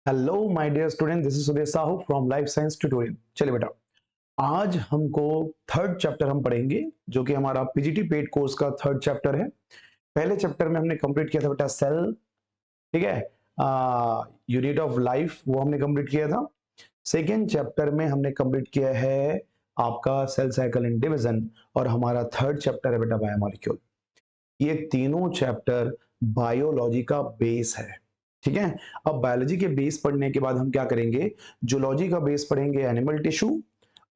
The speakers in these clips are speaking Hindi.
Hello my dear student, this is Sudesh Sahu from life science tutorial. चलिए बेटा, आज हमको थर्ड चैप्टर हम पढ़ेंगे जो कि हमारा पीजीटी पेड कोर्स का थर्ड चैप्टर है। पहले चैप्टर में हमने कंप्लीट किया था बेटा सेल, ठीक है, यूनिट ऑफ लाइफ वो हमने कंप्लीट किया था। सेकेंड चैप्टर में हमने कंप्लीट किया है आपका सेल साइकिल एंड डिवीजन, और हमारा थर्ड चैप्टर है बेटा बायोमोलिक्यूल। ये तीनों चैप्टर बायोलॉजी का बेस है, ठीक है। अब बायोलॉजी के बेस पढ़ने के बाद हम क्या करेंगे, जूलॉजी का बेस पढ़ेंगे एनिमल टिश्यू,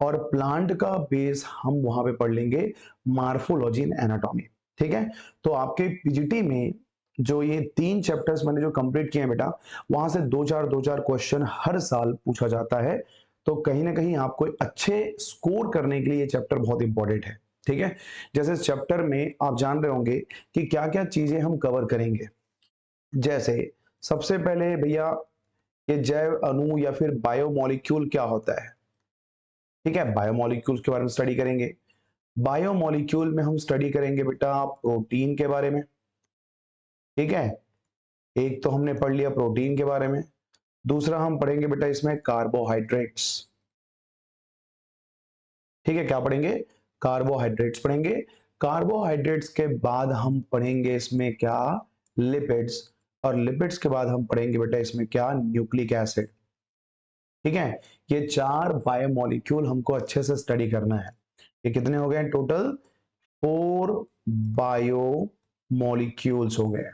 और प्लांट का बेस हम वहां पे पढ़ लेंगे मार्फोलॉजी एंड एनाटॉमी, ठीक है। तो आपके पीजीटी में जो ये तीन चैप्टर्स मैंने जो कंप्लीट किए हैं बेटा, वहां से दो चार क्वेश्चन हर साल पूछा जाता है। तो कहीं ना कहीं आपको अच्छे स्कोर करने के लिए ये चैप्टर बहुत इंपॉर्टेंट है, ठीक है। जैसे इस चैप्टर में आप जान रहे होंगे कि क्या क्या चीजें हम कवर करेंगे। जैसे सबसे पहले भैया, ये जैव अणु या फिर बायोमोलिक्यूल क्या होता है, ठीक है। बायोमोलिक्यूल्स के बारे में स्टडी करेंगे। बायोमोलिक्यूल में हम स्टडी करेंगे बेटा प्रोटीन के बारे में, ठीक है। एक तो हमने पढ़ लिया प्रोटीन के बारे में। दूसरा हम पढ़ेंगे बेटा इसमें कार्बोहाइड्रेट्स, ठीक है। क्या पढ़ेंगे, कार्बोहाइड्रेट्स पढ़ेंगे। कार्बोहाइड्रेट्स के बाद हम पढ़ेंगे इसमें क्या, लिपिड्स। और लिपिड्स के बाद हम पढ़ेंगे बेटा इसमें क्या, न्यूक्लिक एसिड, ठीक है। ये चार बायोमोलिक्यूल हमको अच्छे से स्टडी करना है। ये कितने हो गए टोटल, फोर बायोमोलिक्यूल्स हो गए।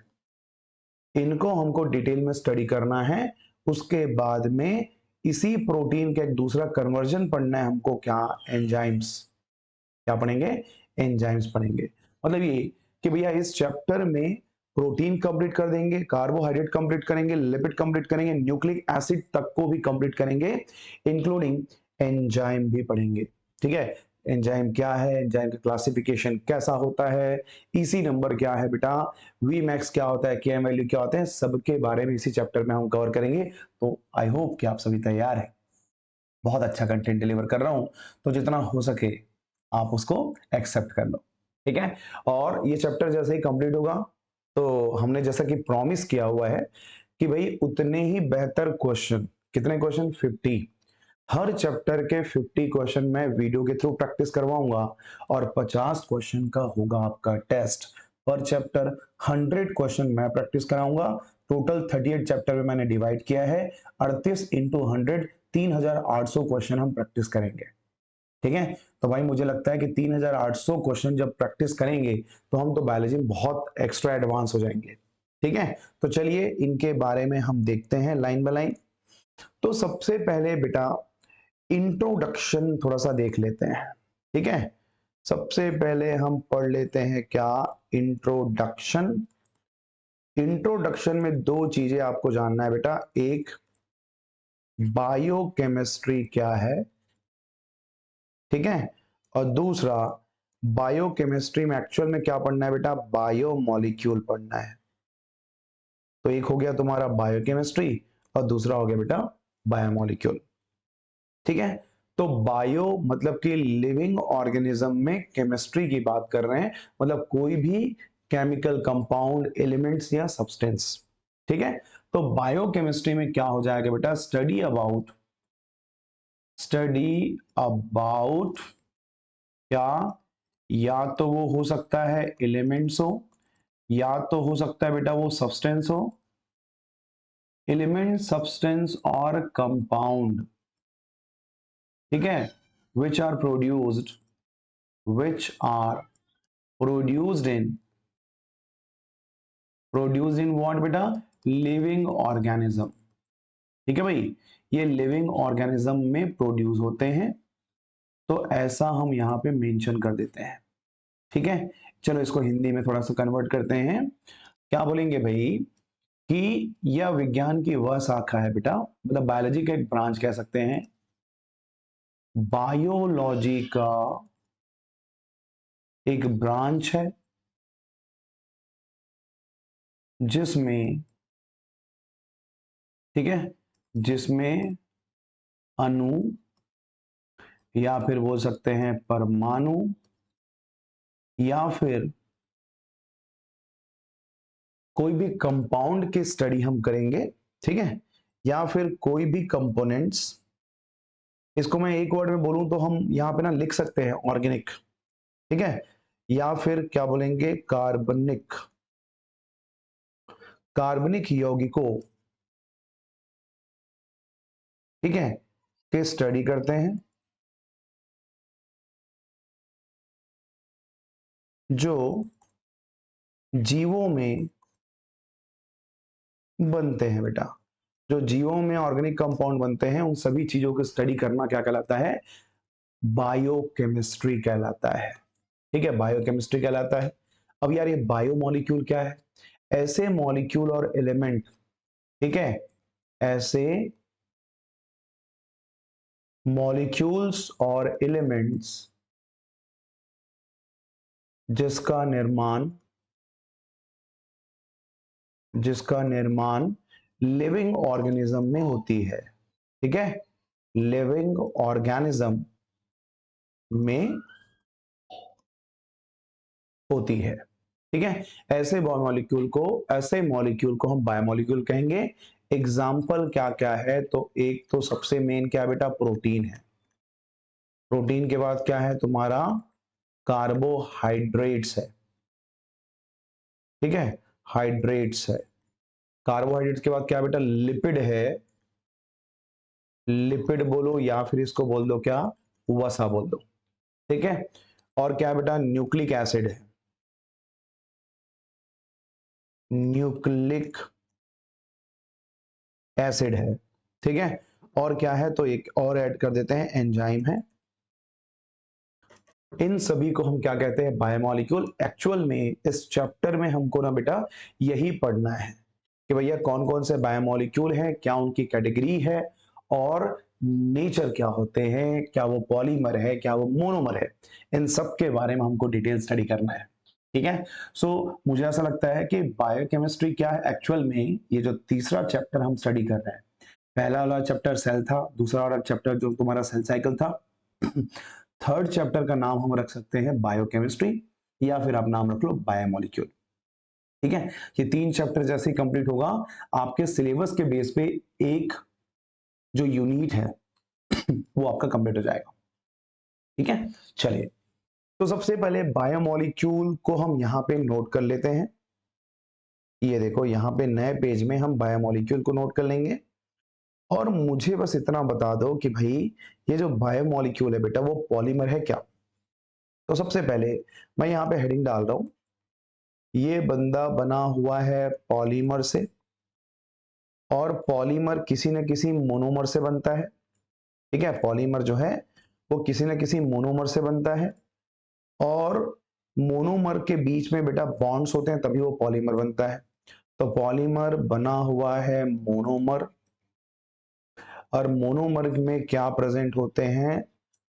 इनको हमको डिटेल में स्टडी करना है। उसके बाद में इसी प्रोटीन का एक दूसरा कन्वर्जन पढ़ना है हमको, क्या, एंजाइम्स। क्या पढ़ेंगे, एंजाइम्स पढ़ेंगे। मतलब ये कि भैया इस चैप्टर में प्रोटीन कंप्लीट कर देंगे, कार्बोहाइड्रेट कंप्लीट करेंगे, लिपिड कंप्लीट करेंगे, न्यूक्लिक एसिड तक को भी कंप्लीट करेंगे, इंक्लूडिंग एंजाइम भी पढ़ेंगे, ठीक है। एंजाइम क्या है, एंजाइम का क्लासिफिकेशन कैसा होता है, ईसी नंबर क्या है बेटा, वी मैक्स क्या होता है, के वैल्यू क्या होते हैं, सबके बारे में इसी चैप्टर में हम कवर करेंगे। तो आई होप कि आप सभी तैयार हैं। बहुत अच्छा कंटेंट डिलीवर कर रहा हूं, तो जितना हो सके आप उसको एक्सेप्ट कर लो, ठीक है। और ये चैप्टर जैसे ही कंप्लीट होगा, तो हमने जैसा कि प्रॉमिस किया हुआ है कि भाई उतने ही बेहतर क्वेश्चन, कितने क्वेश्चन, 50, हर चैप्टर के 50 क्वेश्चन मैं वीडियो के थ्रू प्रैक्टिस करवाऊंगा, और 50 क्वेश्चन का होगा आपका टेस्ट पर चैप्टर। 100 क्वेश्चन मैं प्रैक्टिस कराऊंगा। टोटल 38 चैप्टर में मैंने डिवाइड किया है, 38 इंटू 100, 3800 क्वेश्चन हम प्रैक्टिस करेंगे, ठीक है। तो भाई मुझे लगता है कि 3800 क्वेश्चन जब प्रैक्टिस करेंगे तो हम तो बायोलॉजी में बहुत एक्स्ट्रा एडवांस हो जाएंगे, ठीक है। तो चलिए इनके बारे में हम देखते हैं लाइन बाय लाइन। तो सबसे पहले बेटा इंट्रोडक्शन थोड़ा सा देख लेते हैं, ठीक है। सबसे पहले हम पढ़ लेते हैं क्या, इंट्रोडक्शन। इंट्रोडक्शन में दो चीजें आपको जानना है बेटा, एक बायोकेमिस्ट्री क्या है, ठीक है। और दूसरा बायोकेमिस्ट्री में एक्चुअल में क्या पढ़ना है बेटा, बायोमोलिक्यूल पढ़ना है। तो एक हो गया तुम्हारा बायोकेमिस्ट्री, और दूसरा हो गया बेटा बायोमोलिक्यूल, ठीक है। तो बायो मतलब कि लिविंग ऑर्गेनिज्म में केमिस्ट्री की बात कर रहे हैं, मतलब कोई भी केमिकल कंपाउंड, एलिमेंट्स या सब्सटेंस, ठीक है। तो बायोकेमिस्ट्री में क्या हो जाएगा बेटा, स्टडी अबाउट क्या, या तो वो हो सकता है एलिमेंट्स हो, या तो हो सकता है बेटा वो सब्सटेंस हो, एलिमेंट, सब्सटेंस और कंपाउंड, ठीक है। Which are produced, which are produced in, produce in what बेटा, लिविंग ऑर्गेनिज्म, ठीक है भाई। ये लिविंग ऑर्गेनिज्म में प्रोड्यूस होते हैं, तो ऐसा हम यहाँ पे मेंशन कर देते हैं, ठीक है। चलो इसको हिंदी में थोड़ा सा कन्वर्ट करते हैं। क्या बोलेंगे भाई कि यह विज्ञान की वह शाखा है बेटा, मतलब बायोलॉजी का एक ब्रांच कह सकते हैं, बायोलॉजी का एक ब्रांच है जिसमें, ठीक है, जिसमें अणु या फिर बोल सकते हैं परमाणु, या फिर कोई भी कंपाउंड की स्टडी हम करेंगे, ठीक है। या फिर कोई भी कंपोनेंट्स, इसको मैं एक वर्ड में बोलूं तो हम यहां पे ना लिख सकते हैं ऑर्गेनिक, ठीक है, या फिर क्या बोलेंगे कार्बनिक, कार्बनिक यौगिकों, ठीक है, के स्टडी करते हैं जो जीवों में बनते हैं बेटा। जो जीवों में ऑर्गेनिक कंपाउंड बनते हैं उन सभी चीजों को स्टडी करना क्या कहलाता है, बायोकेमिस्ट्री कहलाता है, ठीक है, बायोकेमिस्ट्री कहलाता है। अब यार ये बायोमोलिक्यूल क्या है, ऐसे मॉलिक्यूल और एलिमेंट, ठीक है, ऐसे मॉलिक्यूल्स और एलिमेंट्स जिसका निर्माण, जिसका निर्माण लिविंग ऑर्गेनिज्म में होती है, ठीक है, लिविंग ऑर्गेनिज्म में होती है, ठीक है, ऐसे बायोमोलिक्यूल को, ऐसे मॉलिक्यूल को हम बायोमोलिक्यूल कहेंगे। एग्जाम्पल क्या क्या है, तो एक तो सबसे मेन क्या बेटा, प्रोटीन है, प्रोटीन के बाद क्या है तुम्हारा, कार्बोहाइड्रेट्स है, ठीक है, हाइड्रेट्स है, कार्बोहाइड्रेट्स के बाद क्या बेटा, लिपिड है, लिपिड बोलो या फिर इसको बोल दो क्या, वसा बोल दो, ठीक है, और क्या बेटा, न्यूक्लिक एसिड है, न्यूक्लिक एसिड है, ठीक है, और क्या है, तो एक और ऐड कर देते हैं, एंजाइम है। इन सभी को हम क्या कहते हैं, बायोमोलिक्यूल। एक्चुअल में इस चैप्टर में हमको ना बेटा यही पढ़ना है कि भैया कौन कौन से बायोमोलिक्यूल हैं, क्या उनकी कैटेगरी है, और नेचर क्या होते हैं, क्या वो पॉलीमर है, क्या वो मोनोमर है, इन सब के बारे में हमको डिटेल स्टडी करना है, ठीक है। मुझे ऐसा लगता है कि बायोकेमिस्ट्री क्या है एक्चुअल में, ये जो तीसरा चैप्टर हम स्टडी कर रहे हैं, पहला वाला चैप्टर सेल था, दूसरा वाला चैप्टर जो तुम्हारा सेल साइकिल था, थर्ड चैप्टर का नाम हम रख सकते हैं बायोकेमिस्ट्री, या फिर आप नाम रख लो बायोमोलिक्यूल, ठीक है। ये तीन चैप्टर जैसे ही कंप्लीट होगा, आपके सिलेबस के बेस पे एक जो यूनिट है वो आपका कंप्लीट हो जाएगा, ठीक है। चलिए, तो सबसे पहले बायोमोलिक्यूल को हम यहां पे नोट कर लेते हैं। ये देखो यहां पे नए पेज में हम बायोमोलिक्यूल को नोट कर लेंगे, और मुझे बस इतना बता दो कि भाई ये जो बायोमोलिक्यूल है बेटा वो पॉलीमर है क्या। तो सबसे पहले मैं यहाँ पे हेडिंग डाल रहा हूं, ये बंदा बना हुआ है पॉलीमर से, और पॉलीमर किसी न किसी मोनोमर से बनता है, ठीक है, पॉलीमर जो है वो किसी न किसी मोनोमर से बनता है, और मोनोमर के बीच में बेटा बॉन्ड्स होते हैं तभी वो पॉलीमर बनता है। तो पॉलीमर बना हुआ है मोनोमर, और मोनोमर में क्या प्रेजेंट होते हैं,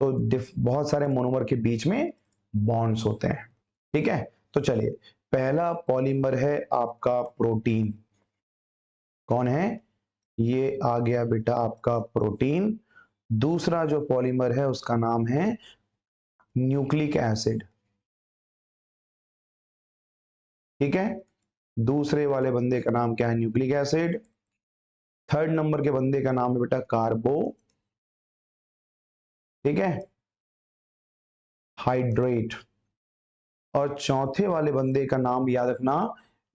तो बहुत सारे मोनोमर के बीच में बॉन्ड्स होते हैं, ठीक है। तो चलिए, पहला पॉलीमर है आपका प्रोटीन, कौन है, ये आ गया बेटा आपका प्रोटीन। दूसरा जो पॉलीमर है उसका नाम है न्यूक्लिक एसिड, ठीक है, दूसरे वाले बंदे का नाम क्या है, न्यूक्लिक एसिड। थर्ड नंबर के बंदे का नाम है बेटा कार्बो, ठीक है, हाइड्रेट। और चौथे वाले बंदे का नाम याद रखना,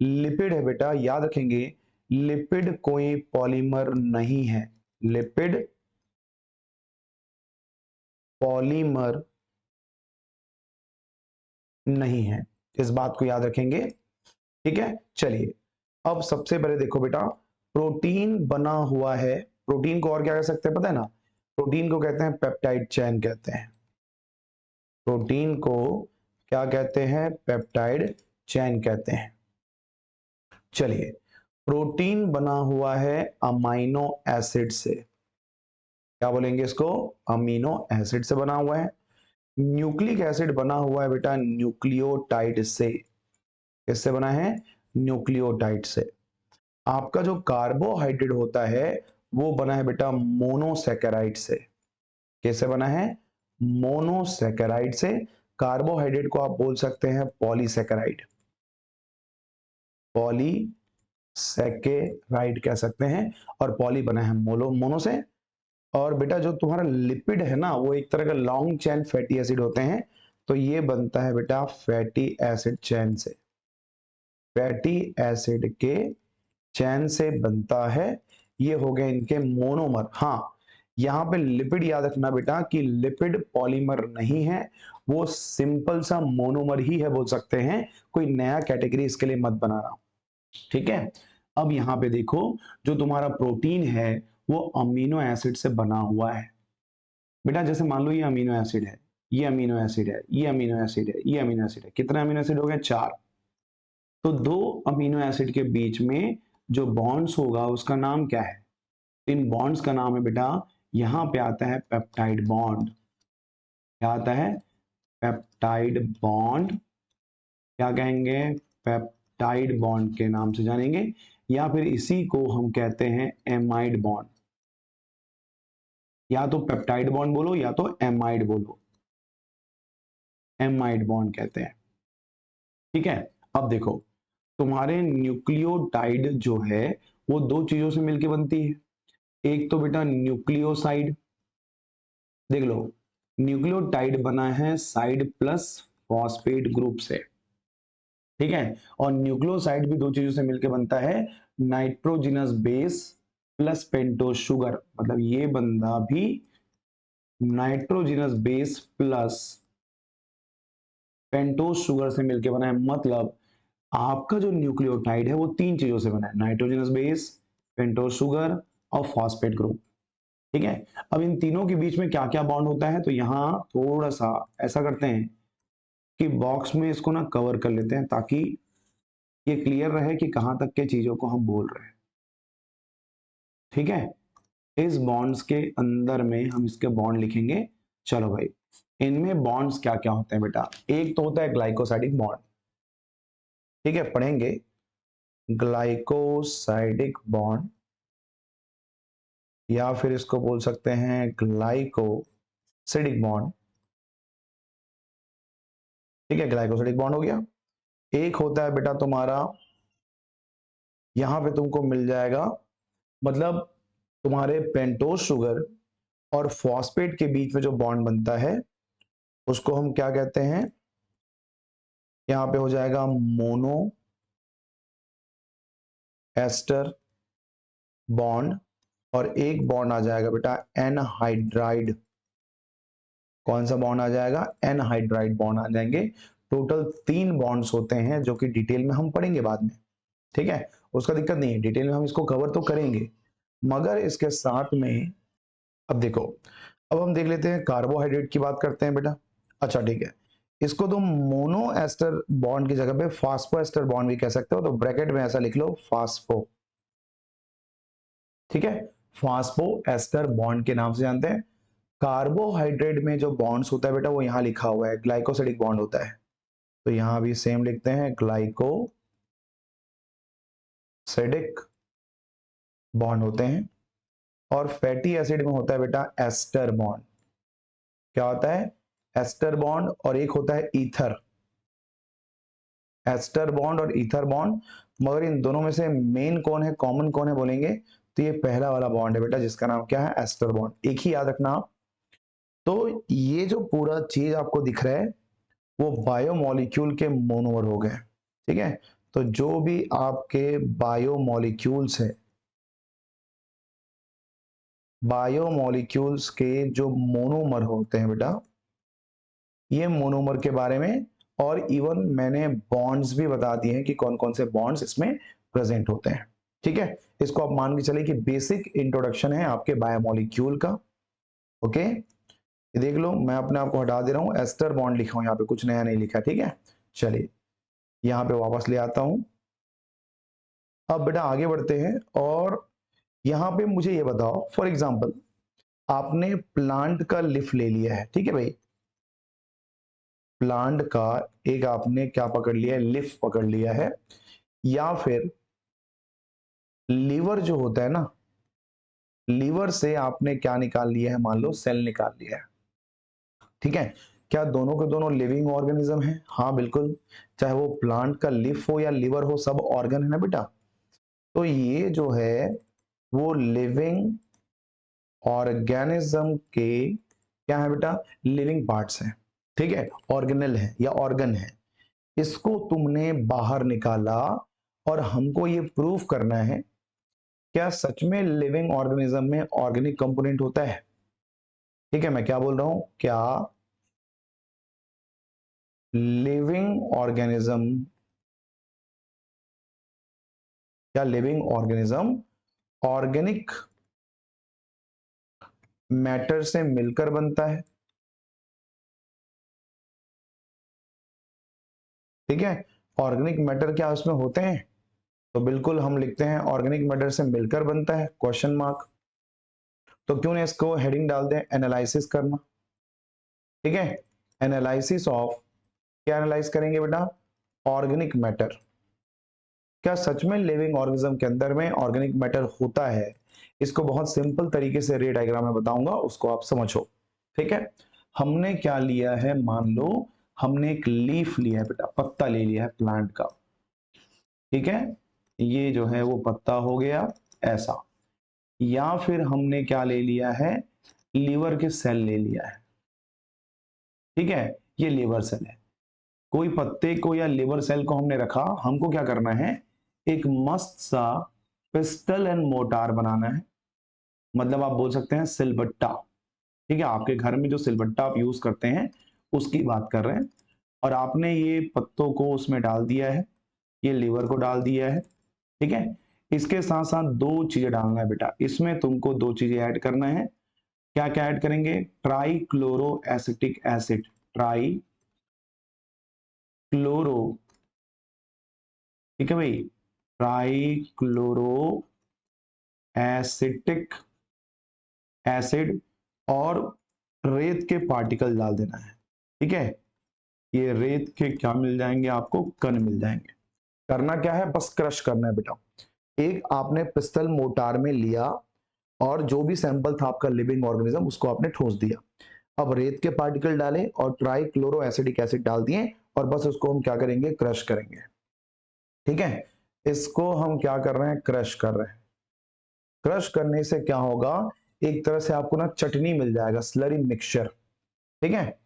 लिपिड है बेटा, याद रखेंगे, लिपिड कोई पॉलीमर नहीं है, लिपिड पॉलीमर नहीं है, इस बात को याद रखेंगे, ठीक है। चलिए, अब सबसे पहले देखो बेटा, प्रोटीन बना हुआ है, प्रोटीन को और क्या कह सकते हैं पता है ना, प्रोटीन को कहते हैं पेप्टाइड चेन कहते हैं, प्रोटीन को क्या कहते हैं, पेप्टाइड चेन कहते हैं। चलिए, प्रोटीन बना हुआ है अमाइनो एसिड से, क्या बोलेंगे इसको, अमीनो एसिड से बना हुआ है। न्यूक्लिक एसिड बना हुआ है बेटा न्यूक्लियोटाइड से, किससे बना है, न्यूक्लियोटाइड से। आपका जो कार्बोहाइड्रेट होता है वो बना है बेटा मोनोसैकेराइड से, कैसे बना है, मोनोसैकेराइड से। कार्बोहाइड्रेट को आप बोल सकते हैं पॉलीसैकेराइड, पॉलीसैकेराइड, सैकेराइड कह सकते हैं, और पॉली बना है मोनो से। और बेटा जो तुम्हारा लिपिड है ना, वो एक तरह का लॉन्ग चेन फैटी एसिड होते हैं, तो ये बनता है बेटा फैटी एसिड चेन से, फैटी एसिड के चैन से बनता है। ये हो गए इनके मोनोमर। हाँ, यहाँ पे लिपिड याद रखना बेटा कि लिपिड पॉलीमर नहीं है, वो सिंपल सा मोनोमर ही है बोल सकते हैं, कोई नया कैटेगरी इसके लिए मत बनाना। ठीक है, अब यहाँ पे देखो, जो तुम्हारा प्रोटीन है वो अमीनो एसिड से बना हुआ है बेटा। जैसे मान लो ये अमीनो एसिड है, ये अमीनो एसिड है, ये अमीनो एसिड है, ये अमीनो एसिड है। कितने अमीनो एसिड हो गए? 4। तो दो अमीनो एसिड के बीच में जो बॉन्ड्स होगा उसका नाम क्या है? इन बॉन्ड्स का नाम है बेटा, यहां पे आता है पेप्टाइड बॉन्ड। क्या आता है? Peptide bond. क्या कहेंगे? पेप्टाइड बॉन्ड के नाम से जानेंगे, या फिर इसी को हम कहते हैं एमाइड बॉन्ड। या तो पेप्टाइड बॉन्ड बोलो या तो एमाइड बोलो, एमाइड बॉन्ड कहते हैं। ठीक है, अब देखो, तुम्हारे न्यूक्लियोटाइड जो है वो दो चीजों से मिलकर बनती है। एक तो बेटा न्यूक्लियोसाइड, देख लो, न्यूक्लियोटाइड बना है साइड प्लस फॉस्फेट ग्रुप से। ठीक है, और न्यूक्लियोसाइड भी दो चीजों से मिलकर बनता है, nitrogenous base plus pentose sugar. मतलब ये बंदा भी nitrogenous base plus pentose sugar से मिलकर बना है। मतलब आपका जो न्यूक्लियोटाइड है वो तीन चीजों से बना है, नाइट्रोजनस बेस, पेंटोज शुगर और फॉस्फेट ग्रुप। ठीक है, अब इन तीनों के बीच में क्या क्या बॉन्ड होता है, तो यहां थोड़ा सा ऐसा करते हैं कि बॉक्स में इसको ना कवर कर लेते हैं, ताकि ये क्लियर रहे कि कहां तक के चीजों को हम बोल रहे हैं। ठीक है, इस बॉन्ड्स के अंदर में हम इसके बॉन्ड लिखेंगे। चलो भाई, इनमें बॉन्ड्स क्या क्या होते हैं बेटा? एक तो होता है ग्लाइकोसाइडिक बॉन्ड। ठीक है, पढ़ेंगे ग्लाइकोसाइडिक बॉन्ड, या फिर इसको बोल सकते हैं ग्लाइकोसिडिक बॉन्ड। ठीक है, ग्लाइकोसिडिक बॉन्ड हो गया। एक होता है बेटा तुम्हारा, यहां पे तुमको मिल जाएगा, मतलब तुम्हारे पेंटोज शुगर और फॉस्फेट के बीच में जो बॉन्ड बनता है उसको हम क्या कहते हैं? यहां पे हो जाएगा मोनो एस्टर बॉन्ड, और एक बॉन्ड आ जाएगा बेटा एनहाइड्राइड। कौन सा बॉन्ड आ जाएगा? एनहाइड्राइड बॉन्ड आ जाएंगे। टोटल 3 बॉन्ड्स होते हैं, जो कि डिटेल में हम पढ़ेंगे बाद में। ठीक है, उसका दिक्कत नहीं है, डिटेल में हम इसको कवर तो करेंगे, मगर इसके साथ में अब देखो, अब हम देख लेते हैं कार्बोहाइड्रेट की बात करते हैं बेटा। अच्छा ठीक है, इसको तुम मोनो एस्टर बॉन्ड की जगह पे फास्फो एस्टर बॉन्ड भी कह सकते हो, तो ब्रैकेट में ऐसा लिख लो फास्फो। ठीक है, फास्फो एस्टर बॉन्ड के नाम से जानते हैं। कार्बोहाइड्रेट में जो बॉन्ड्स होता है बेटा वो यहां लिखा हुआ है, ग्लाइकोसिडिक बॉन्ड होता है, तो यहां भी सेम लिखते हैं, ग्लाइकोसिडिक बॉन्ड होते हैं। और फैटी एसिड में होता है बेटा एस्टर बॉन्ड। क्या होता है? एस्टर बॉन्ड, और एक होता है ईथर। एस्टर बॉन्ड और ईथर बॉन्ड, मगर इन दोनों में से मेन कौन है, कॉमन कौन है बोलेंगे, तो ये पहला वाला बॉन्ड है बेटा, जिसका नाम क्या है? Ester bond. एक ही याद रखना आप। तो ये जो पूरा चीज आपको दिख रहा है वो बायोमोलिक्यूल के मोनोमर हो गए। ठीक है, तो जो भी आपके बायोमोलिक्यूल्स है, बायोमोलिक्यूल्स के जो मोनोमर होते हैं बेटा, ये मोनोमर के बारे में, और इवन मैंने बॉन्ड्स भी बता दिए हैं कि कौन कौन से बॉन्ड्स इसमें प्रेजेंट होते हैं। ठीक है, इसको आप मान के चलिए कि बेसिक इंट्रोडक्शन है आपके बायोमोलिक्यूल का। ओके, ये देख लो, मैं अपने आप को हटा दे रहा हूं, एस्टर बॉन्ड लिखा हूं, यहाँ पे कुछ नया नहीं लिखा। ठीक है, चलिए यहाँ पे वापस ले आता हूं। अब बेटा आगे बढ़ते हैं, और यहाँ पे मुझे ये बताओ, फॉर एग्जाम्पल आपने प्लांट का लिफ ले लिया है। ठीक है भाई, प्लांट का एक आपने क्या पकड़ लिया है? लिफ पकड़ लिया है। या फिर लीवर जो होता है ना, लीवर से आपने क्या निकाल लिया है? मान लो सेल निकाल लिया है। ठीक है, क्या दोनों के दोनों लिविंग ऑर्गेनिज्म है? हाँ बिल्कुल, चाहे वो प्लांट का लिफ हो या लीवर हो, सब ऑर्गन है ना बेटा। तो ये जो है वो लिविंग ऑर्गेनिज्म के क्या है बेटा, लिविंग पार्ट्स हैं, ठीक है, ऑर्गेनल है या ऑर्गन है। इसको तुमने बाहर निकाला और हमको ये प्रूव करना है क्या सच में लिविंग ऑर्गेनिज्म में ऑर्गेनिक कंपोनेंट होता है। ठीक है, मैं क्या बोल रहा हूं, क्या लिविंग ऑर्गेनिज्म, क्या लिविंग ऑर्गेनिज्म ऑर्गेनिक मैटर से मिलकर बनता है। ठीक है, ऑर्गेनिक मैटर क्या उसमें होते हैं, तो बिल्कुल हम लिखते हैं ऑर्गेनिक मैटर से मिलकर बनता है, क्वेश्चन मार्क। तो क्यों ना इसको हेडिंग डाल दें, एनालिसिस करना। ठीक है, एनालिसिस ऑफ, क्या एनालाइज करेंगे बेटा, ऑर्गेनिक मैटर। क्या सच में लिविंग ऑर्गेनिज्म के अंदर में ऑर्गेनिक मैटर होता है। इसको बहुत सिंपल तरीके से रे डायग्राम में बताऊंगा, उसको आप समझो। ठीक है, हमने क्या लिया है, मान लो हमने एक लीफ लिया है बेटा, पत्ता ले लिया है प्लांट का। ठीक है, ये जो है वो पत्ता हो गया ऐसा, या फिर हमने क्या ले लिया है, लीवर के सेल ले लिया है। ठीक है, ये लीवर सेल है, कोई पत्ते को या लीवर सेल को हमने रखा, हमको क्या करना है, एक मस्त सा पिस्टल एंड मोटार बनाना है, मतलब आप बोल सकते हैं सिलबट्टा। ठीक है, आपके घर में जो सिलबट्टा आप यूज करते हैं उसकी बात कर रहे हैं। और आपने ये पत्तों को उसमें डाल दिया है, ये लीवर को डाल दिया है। ठीक है, इसके साथ साथ दो चीजें डालना है बेटा, इसमें तुमको दो चीजें ऐड करना है। क्या क्या ऐड करेंगे, try chloro acetic acid, try chloro, ठीक है भाई, ट्राई क्लोरो एसिटिक एसिड, और रेत के पार्टिकल डाल देना है। ठीक है, ये रेत के क्या मिल जाएंगे आपको, कण मिल जाएंगे। करना क्या है, बस क्रश करना है बेटा। एक आपने पिस्टल मोटार में लिया और जो भी सैंपल था आपका लिविंग ऑर्गेनिज्म उसको आपने ठोस दिया। अब रेत के पार्टिकल डाले और ट्राई क्लोरो एसिडिक एसिड डाल दिए और बस उसको हम क्या करेंगे, क्रश करेंगे। ठीक है, इसको हम क्या कर रहे हैं, क्रश कर रहे हैं। क्रश करने से क्या होगा, एक तरह से आपको ना चटनी मिल जाएगा, स्लरी मिक्सचर। ठीक है,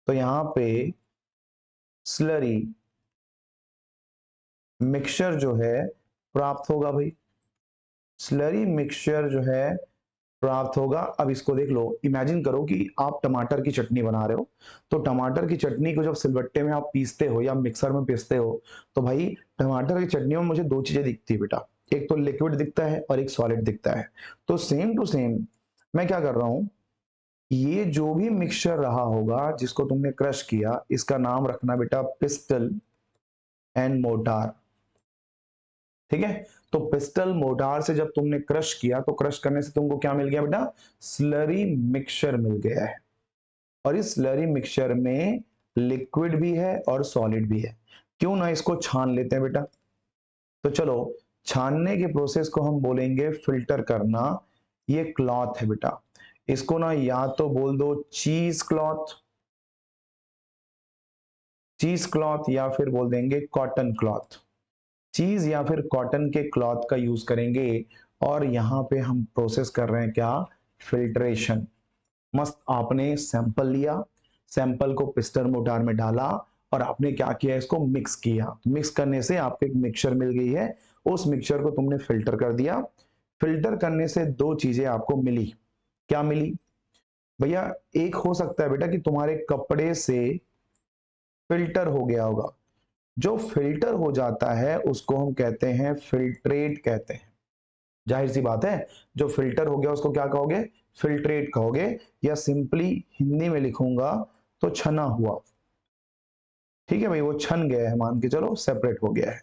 तो यहां पे स्लरी मिक्सचर जो है प्राप्त होगा भाई, स्लरी मिक्सचर जो है प्राप्त होगा। अब इसको देख लो, इमेजिन करो कि आप टमाटर की चटनी बना रहे हो, तो टमाटर की चटनी को जब सिलबट्टे में आप पीसते हो या मिक्सर में पीसते हो, तो भाई टमाटर की चटनी में मुझे दो चीजें दिखती है बेटा, एक तो लिक्विड दिखता है और एक सॉलिड दिखता है। तो सेम टू सेम मैं क्या कर रहा हूं, ये जो भी मिक्सचर रहा होगा जिसको तुमने क्रश किया, इसका नाम रखना बेटा पिस्टल एंड मोटार। ठीक है, तो पिस्टल मोटार से जब तुमने क्रश किया तो क्रश करने से तुमको क्या मिल गया बेटा, स्लरी मिक्सचर मिल गया है। और इस स्लरी मिक्सचर में लिक्विड भी है और सॉलिड भी है। क्यों ना इसको छान लेते हैं बेटा। तो चलो, छानने के प्रोसेस को हम बोलेंगे फिल्टर करना। ये क्लॉथ है बेटा, इसको ना या तो बोल दो चीज क्लॉथ, चीज क्लॉथ, या फिर बोल देंगे कॉटन क्लॉथ। चीज या फिर कॉटन के क्लॉथ का यूज करेंगे। और यहां पे हम प्रोसेस कर रहे हैं क्या, फिल्ट्रेशन। मस्त आपने सैंपल लिया, सैंपल को पिस्टल मोटार में डाला और आपने क्या किया, इसको मिक्स किया। मिक्स करने से आपको एक मिक्सचर मिल गई है, उस मिक्सचर को तुमने फिल्टर कर दिया। फिल्टर करने से दो चीजें आपको मिली। क्या मिली भैया, एक हो सकता है बेटा कि तुम्हारे कपड़े से फिल्टर हो गया होगा। जो फिल्टर हो जाता है उसको हम कहते हैं फिल्ट्रेट कहते हैं। जाहिर सी बात है, जो फिल्टर हो गया उसको क्या कहोगे, फिल्ट्रेट कहोगे, या सिंपली हिंदी में लिखूंगा तो छना हुआ। ठीक है भाई, वो छन गया है, मान के चलो सेपरेट हो गया है।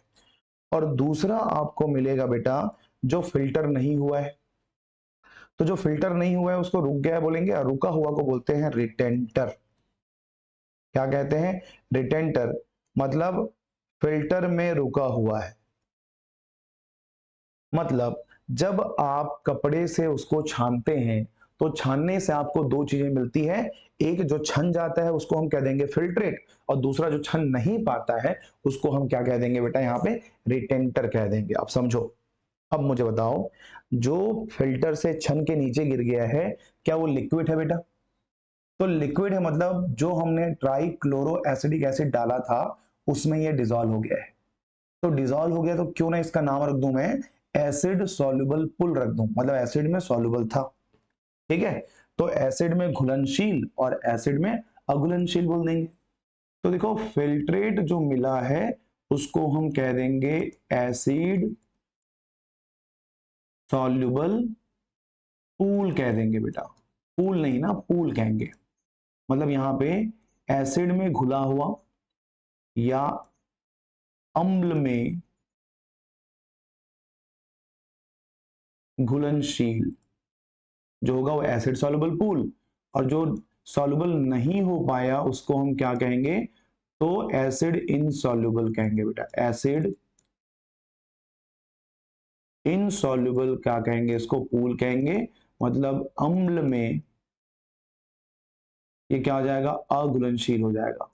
और दूसरा आपको मिलेगा बेटा जो फिल्टर नहीं हुआ है। तो जो फिल्टर नहीं हुआ है उसको रुक गया है बोलेंगे, और रुका हुआ को बोलते हैं रिटेंटर। क्या कहते हैं, रिटेंटर, मतलब फिल्टर में रुका हुआ है। मतलब जब आप कपड़े से उसको छानते हैं तो छानने से आपको दो चीजें मिलती है। एक जो छन जाता है उसको हम कह देंगे फिल्ट्रेट, और दूसरा जो छन नहीं पाता है उसको हम क्या कह देंगे बेटा, यहाँ पे रिटेंटर कह देंगे। आप समझो। अब मुझे बताओ, जो फिल्टर से छन के नीचे गिर गया है, क्या वो लिक्विड है बेटा? तो लिक्विड है, मतलब जो हमने ट्राई क्लोरो एसिडिक एसिड डाला था उसमें ये डिसॉल्व हो गया है। तो डिसॉल्व हो गया तो क्यों ना इसका नाम रख दूं मैं एसिड सॉल्युबल पुल रख दूं, मतलब एसिड में सॉल्युबल था। ठीक है, तो एसिड में घुलनशील और एसिड में अघुलनशील बोल देंगे। तो देखो फिल्ट्रेट जो मिला है उसको हम कह देंगे एसिड सॉल्युबल पूल कह देंगे बेटा। पूल नहीं ना, पूल कहेंगे। मतलब यहां पे एसिड में घुला हुआ या अम्ल में घुलनशील जो होगा वो एसिड सॉल्युबल पूल, और जो सॉल्युबल नहीं हो पाया उसको हम क्या कहेंगे? तो एसिड इनसॉल्युबल कहेंगे बेटा। एसिड इनसॉल्युबल क्या कहेंगे? इसको पूल कहेंगे। मतलब अम्ल में ये क्या हो जाएगा? अघुलनशील हो जाएगा।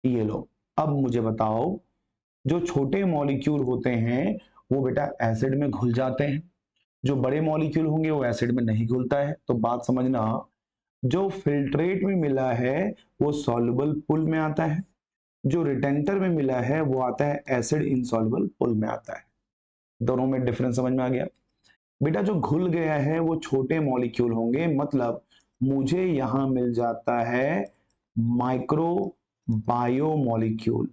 ये लो। अब मुझे बताओ, जो छोटे मॉलिक्यूल होते हैं वो बेटा एसिड में घुल जाते हैं, जो बड़े मॉलिक्यूल होंगे वो एसिड में नहीं घुलता है। तो बात समझना, जो फिल्ट्रेट में मिला है वो सॉल्युबल पुल में आता है, जो रिटेंटर में मिला है वो आता है एसिड इनसॉल्युबल पुल में आता है। दोनों में डिफरेंस समझ में आ गया बेटा? जो घुल गया है वो छोटे मॉलिक्यूल होंगे, मतलब मुझे यहां मिल जाता है माइक्रो बायो मॉलिक्यूल।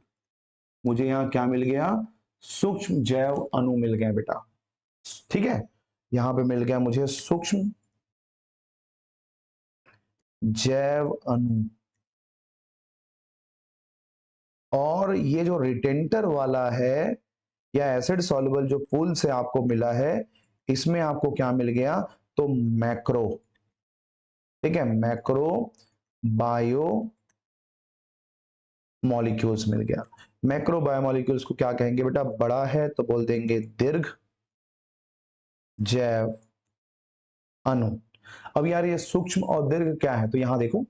मुझे यहां क्या मिल गया? सूक्ष्म जैव अणु मिल गए बेटा। ठीक है, यहां पे मिल गया मुझे सूक्ष्म जैव अणु। और ये जो रिटेंटर वाला है या एसिड सॉल्युबल जो पूल से आपको मिला है, इसमें आपको क्या मिल गया? तो मैक्रो। ठीक है, मैक्रो बायो मॉलिक्यूल्स मिल गया। मैक्रो बायोमॉलिक्यूल्स को क्या कहेंगे बेटा? बड़ा है तो बोल देंगे दीर्घ जैव अणु। अब यार ये सूक्ष्म और दीर्घ क्या है? तो यहां देखो,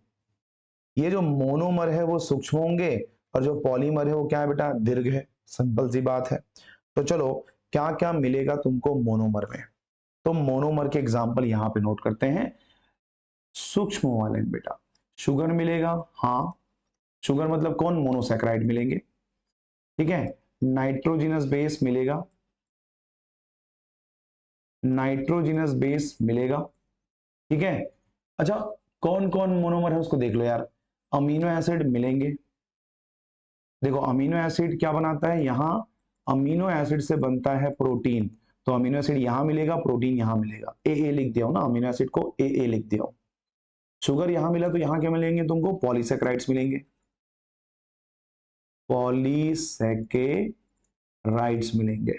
ये जो मोनोमर है वो सूक्ष्म होंगे और जो पॉलीमर है वो क्या है बेटा? दीर्घ है। सिंपल सी बात है। तो चलो, क्या क्या मिलेगा तुमको मोनोमर में? तो मोनोमर के एग्जांपल यहां पे नोट करते हैं। सूक्ष्म वाले में बेटा शुगर मिलेगा। हाँ, शुगर मतलब कौन? मोनोसैकेराइड मिलेंगे। ठीक है, नाइट्रोजिनस बेस मिलेगा। नाइट्रोजिनस बेस मिलेगा। ठीक है, अच्छा, कौन कौन मोनोमर है उसको देख लो यार। अमीनो एसिड मिलेंगे। देखो अमीनो एसिड क्या बनाता है? यहां अमीनो एसिड से बनता है प्रोटीन, तो अमीनो एसिड यहां मिलेगा, प्रोटीन यहां मिलेगा। ए लिख दिया हो ना, अमीनो एसिड को ए लिख दिया हो। शुगर यहां मिला तो यहां क्या मिलेंगे तुमको? पॉलीसेकेराइड्स मिलेंगे। पॉलीसेकेराइड्स मिलेंगे।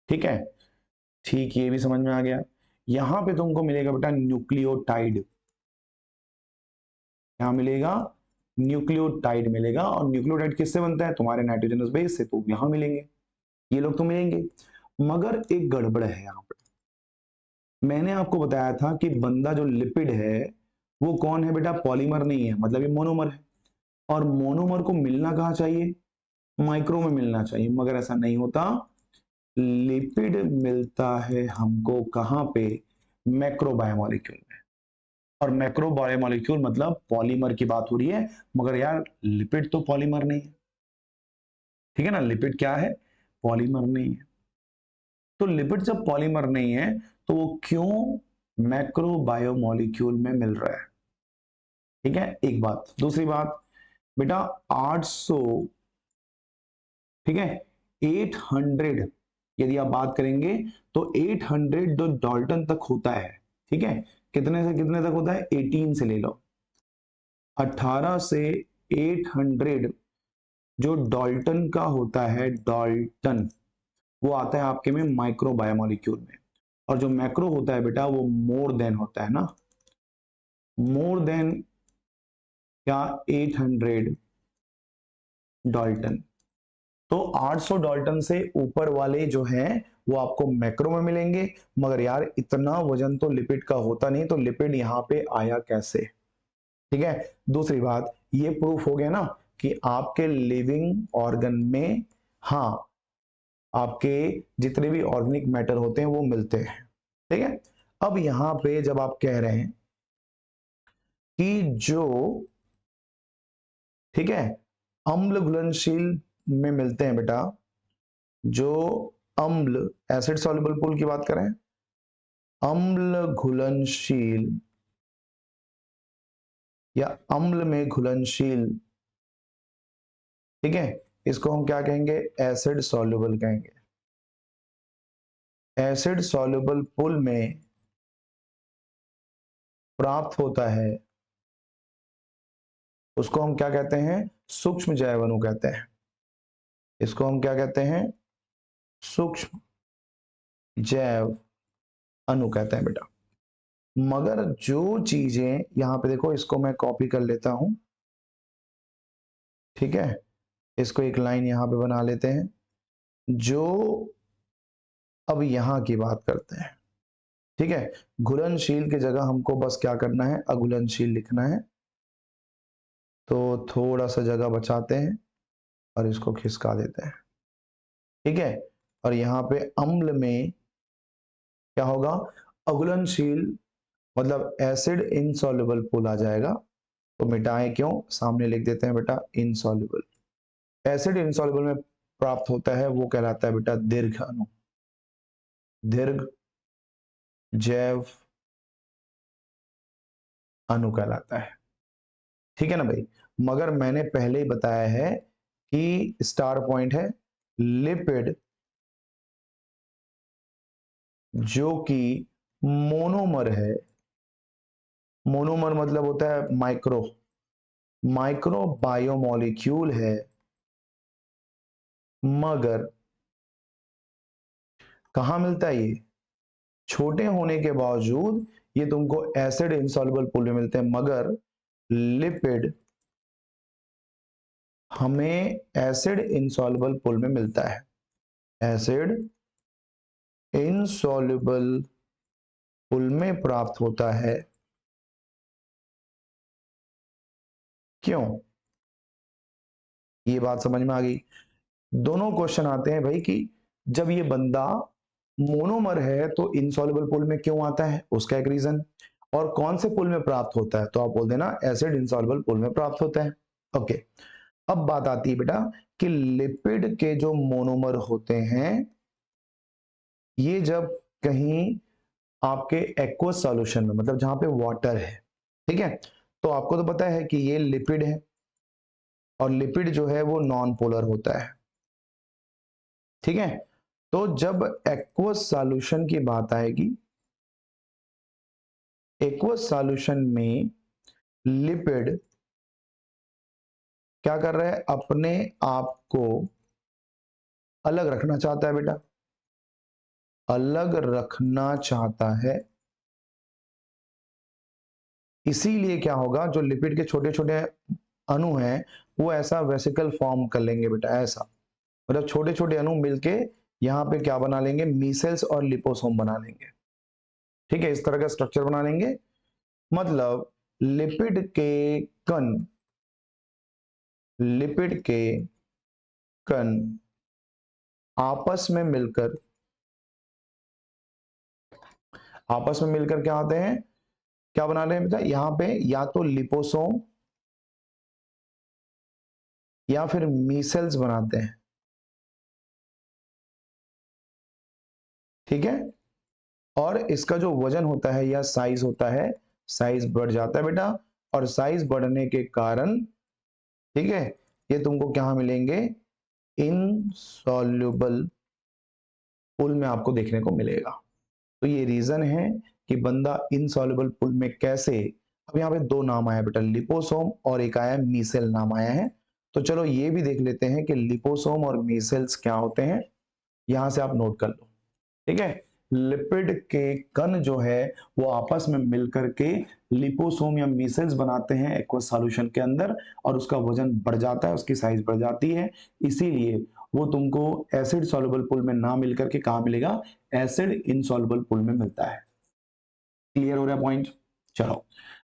ठीक है, ठीक, ये भी समझ में आ गया। यहां पे तुमको मिलेगा बेटा न्यूक्लियोटाइड। यहां मिलेगा न्यूक्लियोटाइड मिलेगा, और न्यूक्लियोटाइड किससे बनता है? तुम्हारे नाइट्रोजनस बेस से, तो यहां मिलेंगे। ये लोग तो मिलेंगे, मगर एक गड़बड़ है यहां पे। मैंने आपको बताया था कि बंदा जो लिपिड है वो कौन है बेटा? पॉलीमर नहीं है, मतलब ये मोनोमर है। और मोनोमर को मिलना कहाँ चाहिए? माइक्रो में मिलना चाहिए, मगर ऐसा नहीं होता। लिपिड मिलता है हमको कहां पे? मैक्रो बायोमोलिक्यूल में। और मैक्रो बायोमोलिक्यूल मतलब पॉलीमर की बात हो रही है, मगर यार लिपिड तो पॉलीमर नहीं है। ठीक है ना, लिपिड क्या है? पॉलीमर नहीं है। तो लिपिड जब पॉलीमर नहीं है तो वो क्यों मैक्रो बायोमोलिक्यूल में मिल रहा है? ठीक है, एक बात। दूसरी बात बेटा, 800, ठीक है, 800 यदि आप बात करेंगे तो 800 जो डाल्टन तक होता है। ठीक है, कितने से कितने तक होता है? 18 से ले लो, 18 से 800 जो डाल्टन का होता है, डाल्टन, वो आता है आपके में माइक्रो बायोमोलिक्यूल में। और जो मैक्रो होता है बेटा वो मोर देन होता है ना, मोर देन क्या? 800 डाल्टन। तो 800 डाल्टन से ऊपर वाले जो हैं वो आपको मैक्रो में मिलेंगे। मगर यार इतना वजन तो लिपिड का होता नहीं, तो लिपिड यहां पे आया कैसे? ठीक है, दूसरी बात, ये प्रूफ हो गया ना कि आपके लिविंग ऑर्गन में, हाँ, आपके जितने भी ऑर्गेनिक मैटर होते हैं वो मिलते हैं। ठीक है, अब यहां पे जब आप कह रहे हैं कि जो, ठीक है, अम्ल घुलनशील में मिलते हैं बेटा, जो अम्ल एसिड सॉल्युबल पूल की बात करें, अम्ल घुलनशील या अम्ल में घुलनशील, ठीक है, इसको हम क्या कहेंगे, एसिड सॉल्युबल कहेंगे। एसिड सॉल्युबल पूल में प्राप्त होता है उसको हम क्या कहते हैं, सूक्ष्म जैव अणु कहते हैं। इसको हम क्या कहते हैं, सूक्ष्म जैव अणु कहते हैं बेटा। मगर जो चीजें यहां पे देखो, इसको मैं कॉपी कर लेता हूं, ठीक है, इसको एक लाइन यहां पे बना लेते हैं। जो अब यहां की बात करते हैं, ठीक है, घुलनशील की जगह हमको बस क्या करना है, अघुलनशील लिखना है। तो थोड़ा सा जगह बचाते हैं और इसको खिसका देते हैं, ठीक है। और यहाँ पे अम्ल में क्या होगा, अघुलनशील, मतलब एसिड इनसॉल्युबल पूल आ जाएगा। तो मिटाएं क्यों, सामने लिख देते हैं बेटा इनसॉल्युबल। एसिड इनसॉल्युबल में प्राप्त होता है वो कहलाता है बेटा दीर्घ अणु, दीर्घ जैव अणु कहलाता है। ठीक है ना भाई, मगर मैंने पहले ही बताया है कि स्टार पॉइंट है लिपिड जो कि मोनोमर है। मोनोमर मतलब होता है माइक्रो, माइक्रो बायोमोलिक्यूल है, मगर कहां मिलता है ये, छोटे होने के बावजूद ये तुमको एसिड इंसॉल्युबल पूल में मिलते हैं। मगर लिपिड हमें एसिड इंसॉल्युबल पूल में मिलता है, एसिड इनसॉल्युबल पूल में प्राप्त होता है। क्यों, ये बात समझ में आ गई। दोनों क्वेश्चन आते हैं भाई कि जब ये बंदा मोनोमर है तो इनसॉल्युबल पूल में क्यों आता है, उसका एक रीजन, और कौन से पूल में प्राप्त होता है, तो आप बोल देना एसिड इनसॉल्युबल पूल में प्राप्त होता है। ओके, अब बात आती है बेटा कि लिपिड के जो मोनोमर होते हैं ये जब कहीं आपके एक्वस सॉल्यूशन में, मतलब जहां पे वाटर है, ठीक है, तो आपको तो पता है कि ये लिपिड है, और लिपिड जो है वो नॉन पोलर होता है, ठीक है। तो जब एक्वस सॉल्यूशन की बात आएगी, एक्वस सॉल्यूशन में लिपिड क्या कर रहा है, अपने आप को अलग रखना चाहता है बेटा, अलग रखना चाहता है। इसीलिए क्या होगा, जो लिपिड के छोटे छोटे अणु हैं वो ऐसा वेसिकल फॉर्म कर लेंगे बेटा, ऐसा, मतलब छोटे छोटे अणु मिलके यहाँ पे क्या बना लेंगे, मीसेल्स और लिपोसोम बना लेंगे, ठीक है, इस तरह का स्ट्रक्चर बना लेंगे। मतलब लिपिड के कण, लिपिड के कण आपस में मिलकर, आपस में मिलकर क्या आते हैं, क्या बना रहे हैं बेटा, यहां पे या तो लिपोसोम या फिर मीसेल्स बनाते हैं, ठीक है। और इसका जो वजन होता है या साइज होता है, साइज बढ़ जाता है बेटा, और साइज बढ़ने के कारण, ठीक है, ये तुमको क्या मिलेंगे, इनसॉल्युबल पूल में आपको देखने को मिलेगा। तो ये रीजन है कि बंदा इनसॉल्युबल पूल में कैसे, अब यहाँ पे दो नाम आया बेटा, लिपोसोम और एक आया मीसेल नाम आया है। तो चलो ये भी देख लेते हैं कि लिपोसोम और मीसेल्स क्या होते हैं, यहां से आप नोट कर लो, ठीक है। लिपिड के कण जो है वो आपस में मिलकर के लिपोसोम या मीसेल्स बनाते हैं एक्वस सॉल्यूशन के अंदर, और उसका वजन बढ़ जाता है, उसकी साइज बढ़ जाती है। इसीलिए वो तुमको एसिड सॉल्युबल पूल में ना मिलकर के कहां मिलेगा, एसिड इनसॉल्युबल पूल में मिलता है। क्लियर हो रहा है पॉइंट, चलो।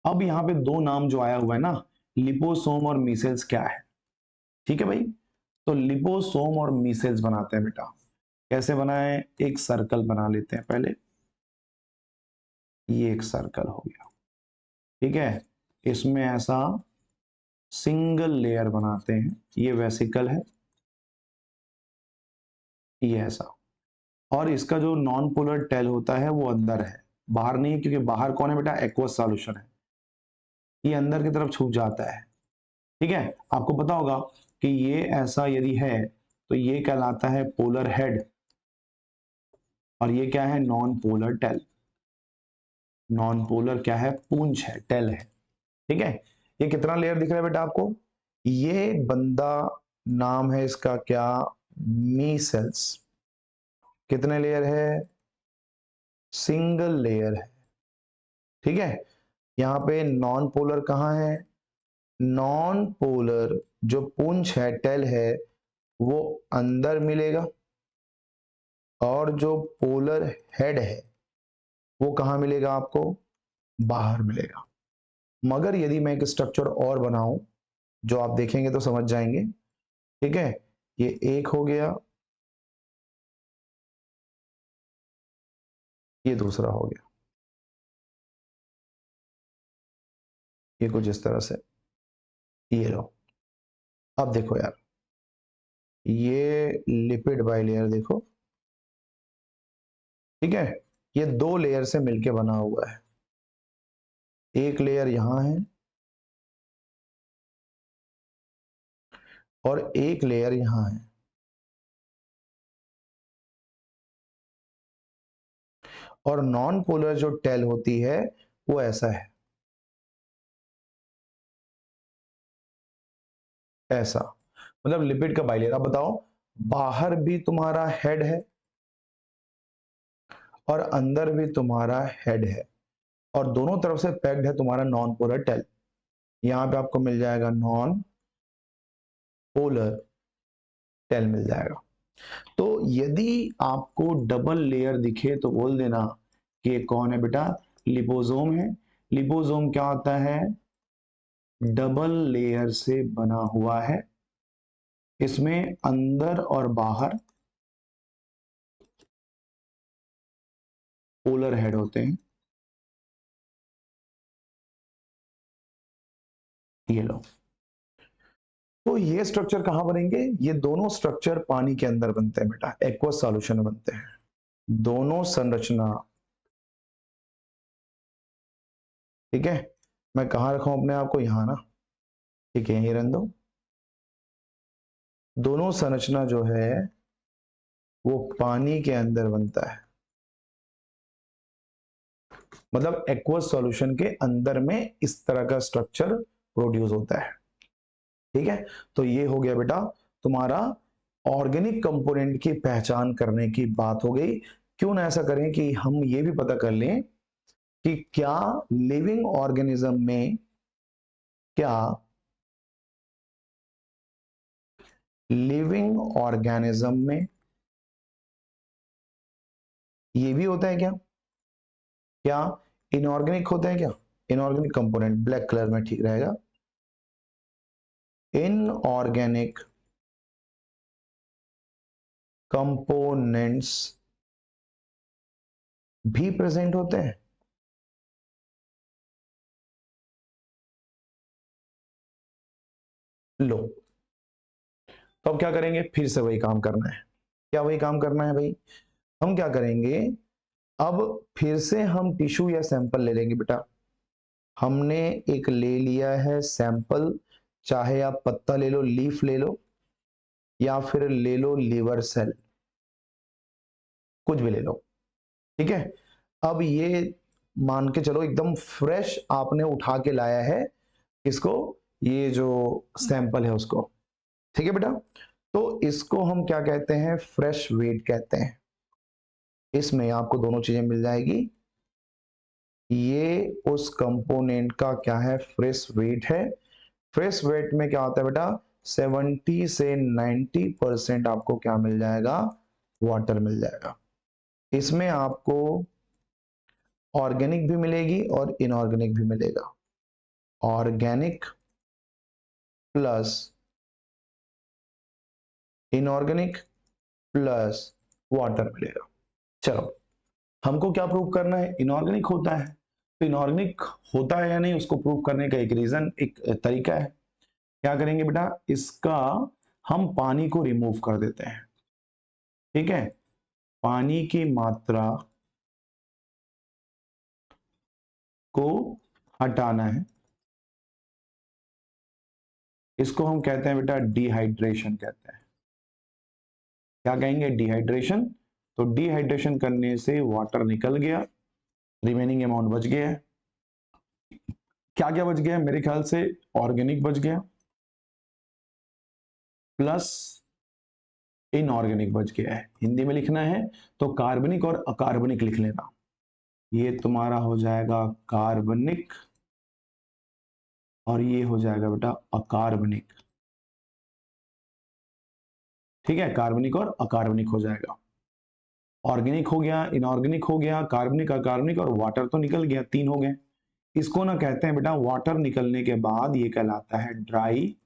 अब यहाँ पे दो नाम जो आया हुआ है ना, लिपोसोम और मीसेल्स, क्या है, ठीक है भाई, तो लिपोसोम और मीसेल्स बनाते हैं बेटा। कैसे बनाए, एक सर्कल बना लेते हैं पहले, ये एक सर्कल हो गया, ठीक है। इसमें ऐसा सिंगल लेयर बनाते हैं, ये वेसिकल है, ये ऐसा, और इसका जो नॉन पोलर टेल होता है वो अंदर है, बाहर नहीं है, क्योंकि बाहर कौन है बेटा, एक्वस सॉल्यूशन है, ये अंदर की तरफ छूट जाता है, ठीक है। आपको पता होगा कि ये ऐसा यदि है तो ये कहलाता है पोलर हेड, और ये क्या है, non polar tail. Non polar क्या है, पूंछ है, टेल है, ठीक है। ये कितना लेयर दिख रहा है बेटा आपको, ये बंदा नाम है इसका क्या, मी सेल्स। कितने लेयर है, सिंगल लेयर है, ठीक है। यहाँ पे नॉन पोलर कहाँ है, नॉन पोलर जो पूंछ है, टेल है, वो अंदर मिलेगा, और जो पोलर हेड है वो कहाँ मिलेगा आपको, बाहर मिलेगा। मगर यदि मैं एक स्ट्रक्चर और बनाऊं, जो आप देखेंगे तो समझ जाएंगे, ठीक है। ये एक हो गया, ये दूसरा हो गया, ये कुछ इस तरह से, ये लो। अब देखो यार, ये लिपिड बाइलेयर देखो, ठीक है। ये दो लेयर से मिलके बना हुआ है, एक लेयर यहां है और एक लेयर यहां है, और नॉन पोलर जो टेल होती है वो ऐसा है, ऐसा, मतलब लिपिड का बाइलेयर। अब बताओ, बाहर भी तुम्हारा हेड है और अंदर भी तुम्हारा हेड है, और दोनों तरफ से पैक्ड है तुम्हारा नॉन पोलर टेल। यहां पे आपको मिल जाएगा नॉन पोलर टेल मिल जाएगा। तो यदि आपको डबल लेयर दिखे तो बोल देना कि ये कौन है बेटा, लिपोसोम है। लिपोसोम क्या होता है, डबल लेयर से बना हुआ है, इसमें अंदर और बाहर पोलर हेड होते हैं। ये लो, तो ये स्ट्रक्चर कहां बनेंगे, ये दोनों स्ट्रक्चर पानी के अंदर बनते हैं बेटा, एक्वस सॉल्यूशन में बनते हैं दोनों संरचना, ठीक है। मैं कहां रखा हूं अपने आप को, यहां ना, ठीक है, यही रहने दो। दोनों संरचना जो है वो पानी के अंदर बनता है, मतलब एक्वस सॉल्यूशन के अंदर में इस तरह का स्ट्रक्चर प्रोड्यूस होता है, ठीक है। तो ये हो गया बेटा तुम्हारा ऑर्गेनिक कंपोनेंट की पहचान करने की बात हो गई। क्यों ना ऐसा करें कि हम ये भी पता कर लें कि क्या लिविंग ऑर्गेनिज्म में, क्या लिविंग ऑर्गेनिज्म में ये भी होता है क्या, क्या इनऑर्गेनिक होता है क्या, इनऑर्गेनिक कंपोनेंट ब्लैक कलर में ठीक रहेगा, इनऑर्गेनिक कंपोनेंट्स भी प्रेजेंट होते हैं। लो, तो अब क्या करेंगे, फिर से वही काम करना है। क्या वही काम करना है भाई, हम क्या करेंगे, अब फिर से हम टिश्यू या सैंपल ले लेंगे बेटा। हमने एक ले लिया है सैंपल, चाहे आप पत्ता ले लो, लीफ ले लो, या फिर ले लो लीवर सेल, कुछ भी ले लो, ठीक है। अब ये मान के चलो एकदम फ्रेश आपने उठा के लाया है इसको, ये जो सैंपल है उसको, ठीक है बेटा। तो इसको हम क्या कहते हैं, फ्रेश वेट कहते हैं। इसमें आपको दोनों चीजें मिल जाएगी, ये उस कंपोनेंट का क्या है, फ्रेश वेट है। फ्रेश वेट में क्या होता है बेटा, 70 से 90% आपको क्या मिल जाएगा, वाटर मिल जाएगा। इसमें आपको ऑर्गेनिक भी मिलेगी और इनऑर्गेनिक भी मिलेगा, organic plus inorganic plus water मिलेगा। चलो, हमको क्या प्रूव करना है? इनऑर्गेनिक होता है। तो इनऑर्गेनिक होता है या नहीं उसको प्रूव करने का एक रीजन, एक तरीका है। क्या करेंगे बेटा? इसका हम पानी को रिमूव कर देते हैं। ठीक है, पानी की मात्रा को हटाना है। इसको हम कहते हैं बेटा डिहाइड्रेशन कहते हैं। क्या कहेंगे? डिहाइड्रेशन। तो डिहाइड्रेशन करने से वाटर निकल गया, रिमेनिंग अमाउंट बच गया है। क्या क्या बच गया? मेरे ख्याल से ऑर्गेनिक बच गया प्लस इनऑर्गेनिक बच गया है। हिंदी में लिखना है तो कार्बनिक और अकार्बनिक लिख लेना। ये तुम्हारा हो जाएगा कार्बनिक और ये हो जाएगा बेटा अकार्बनिक। ठीक है, कार्बनिक और अकार्बनिक हो जाएगा। ऑर्गेनिक हो गया, इनऑर्गेनिक हो गया, कार्बनिक अकार्बनिक और वाटर तो निकल गया, 3 हो गए। इसको ना कहते हैं बेटा, वाटर निकलने के बाद ये कहलाता है ड्राई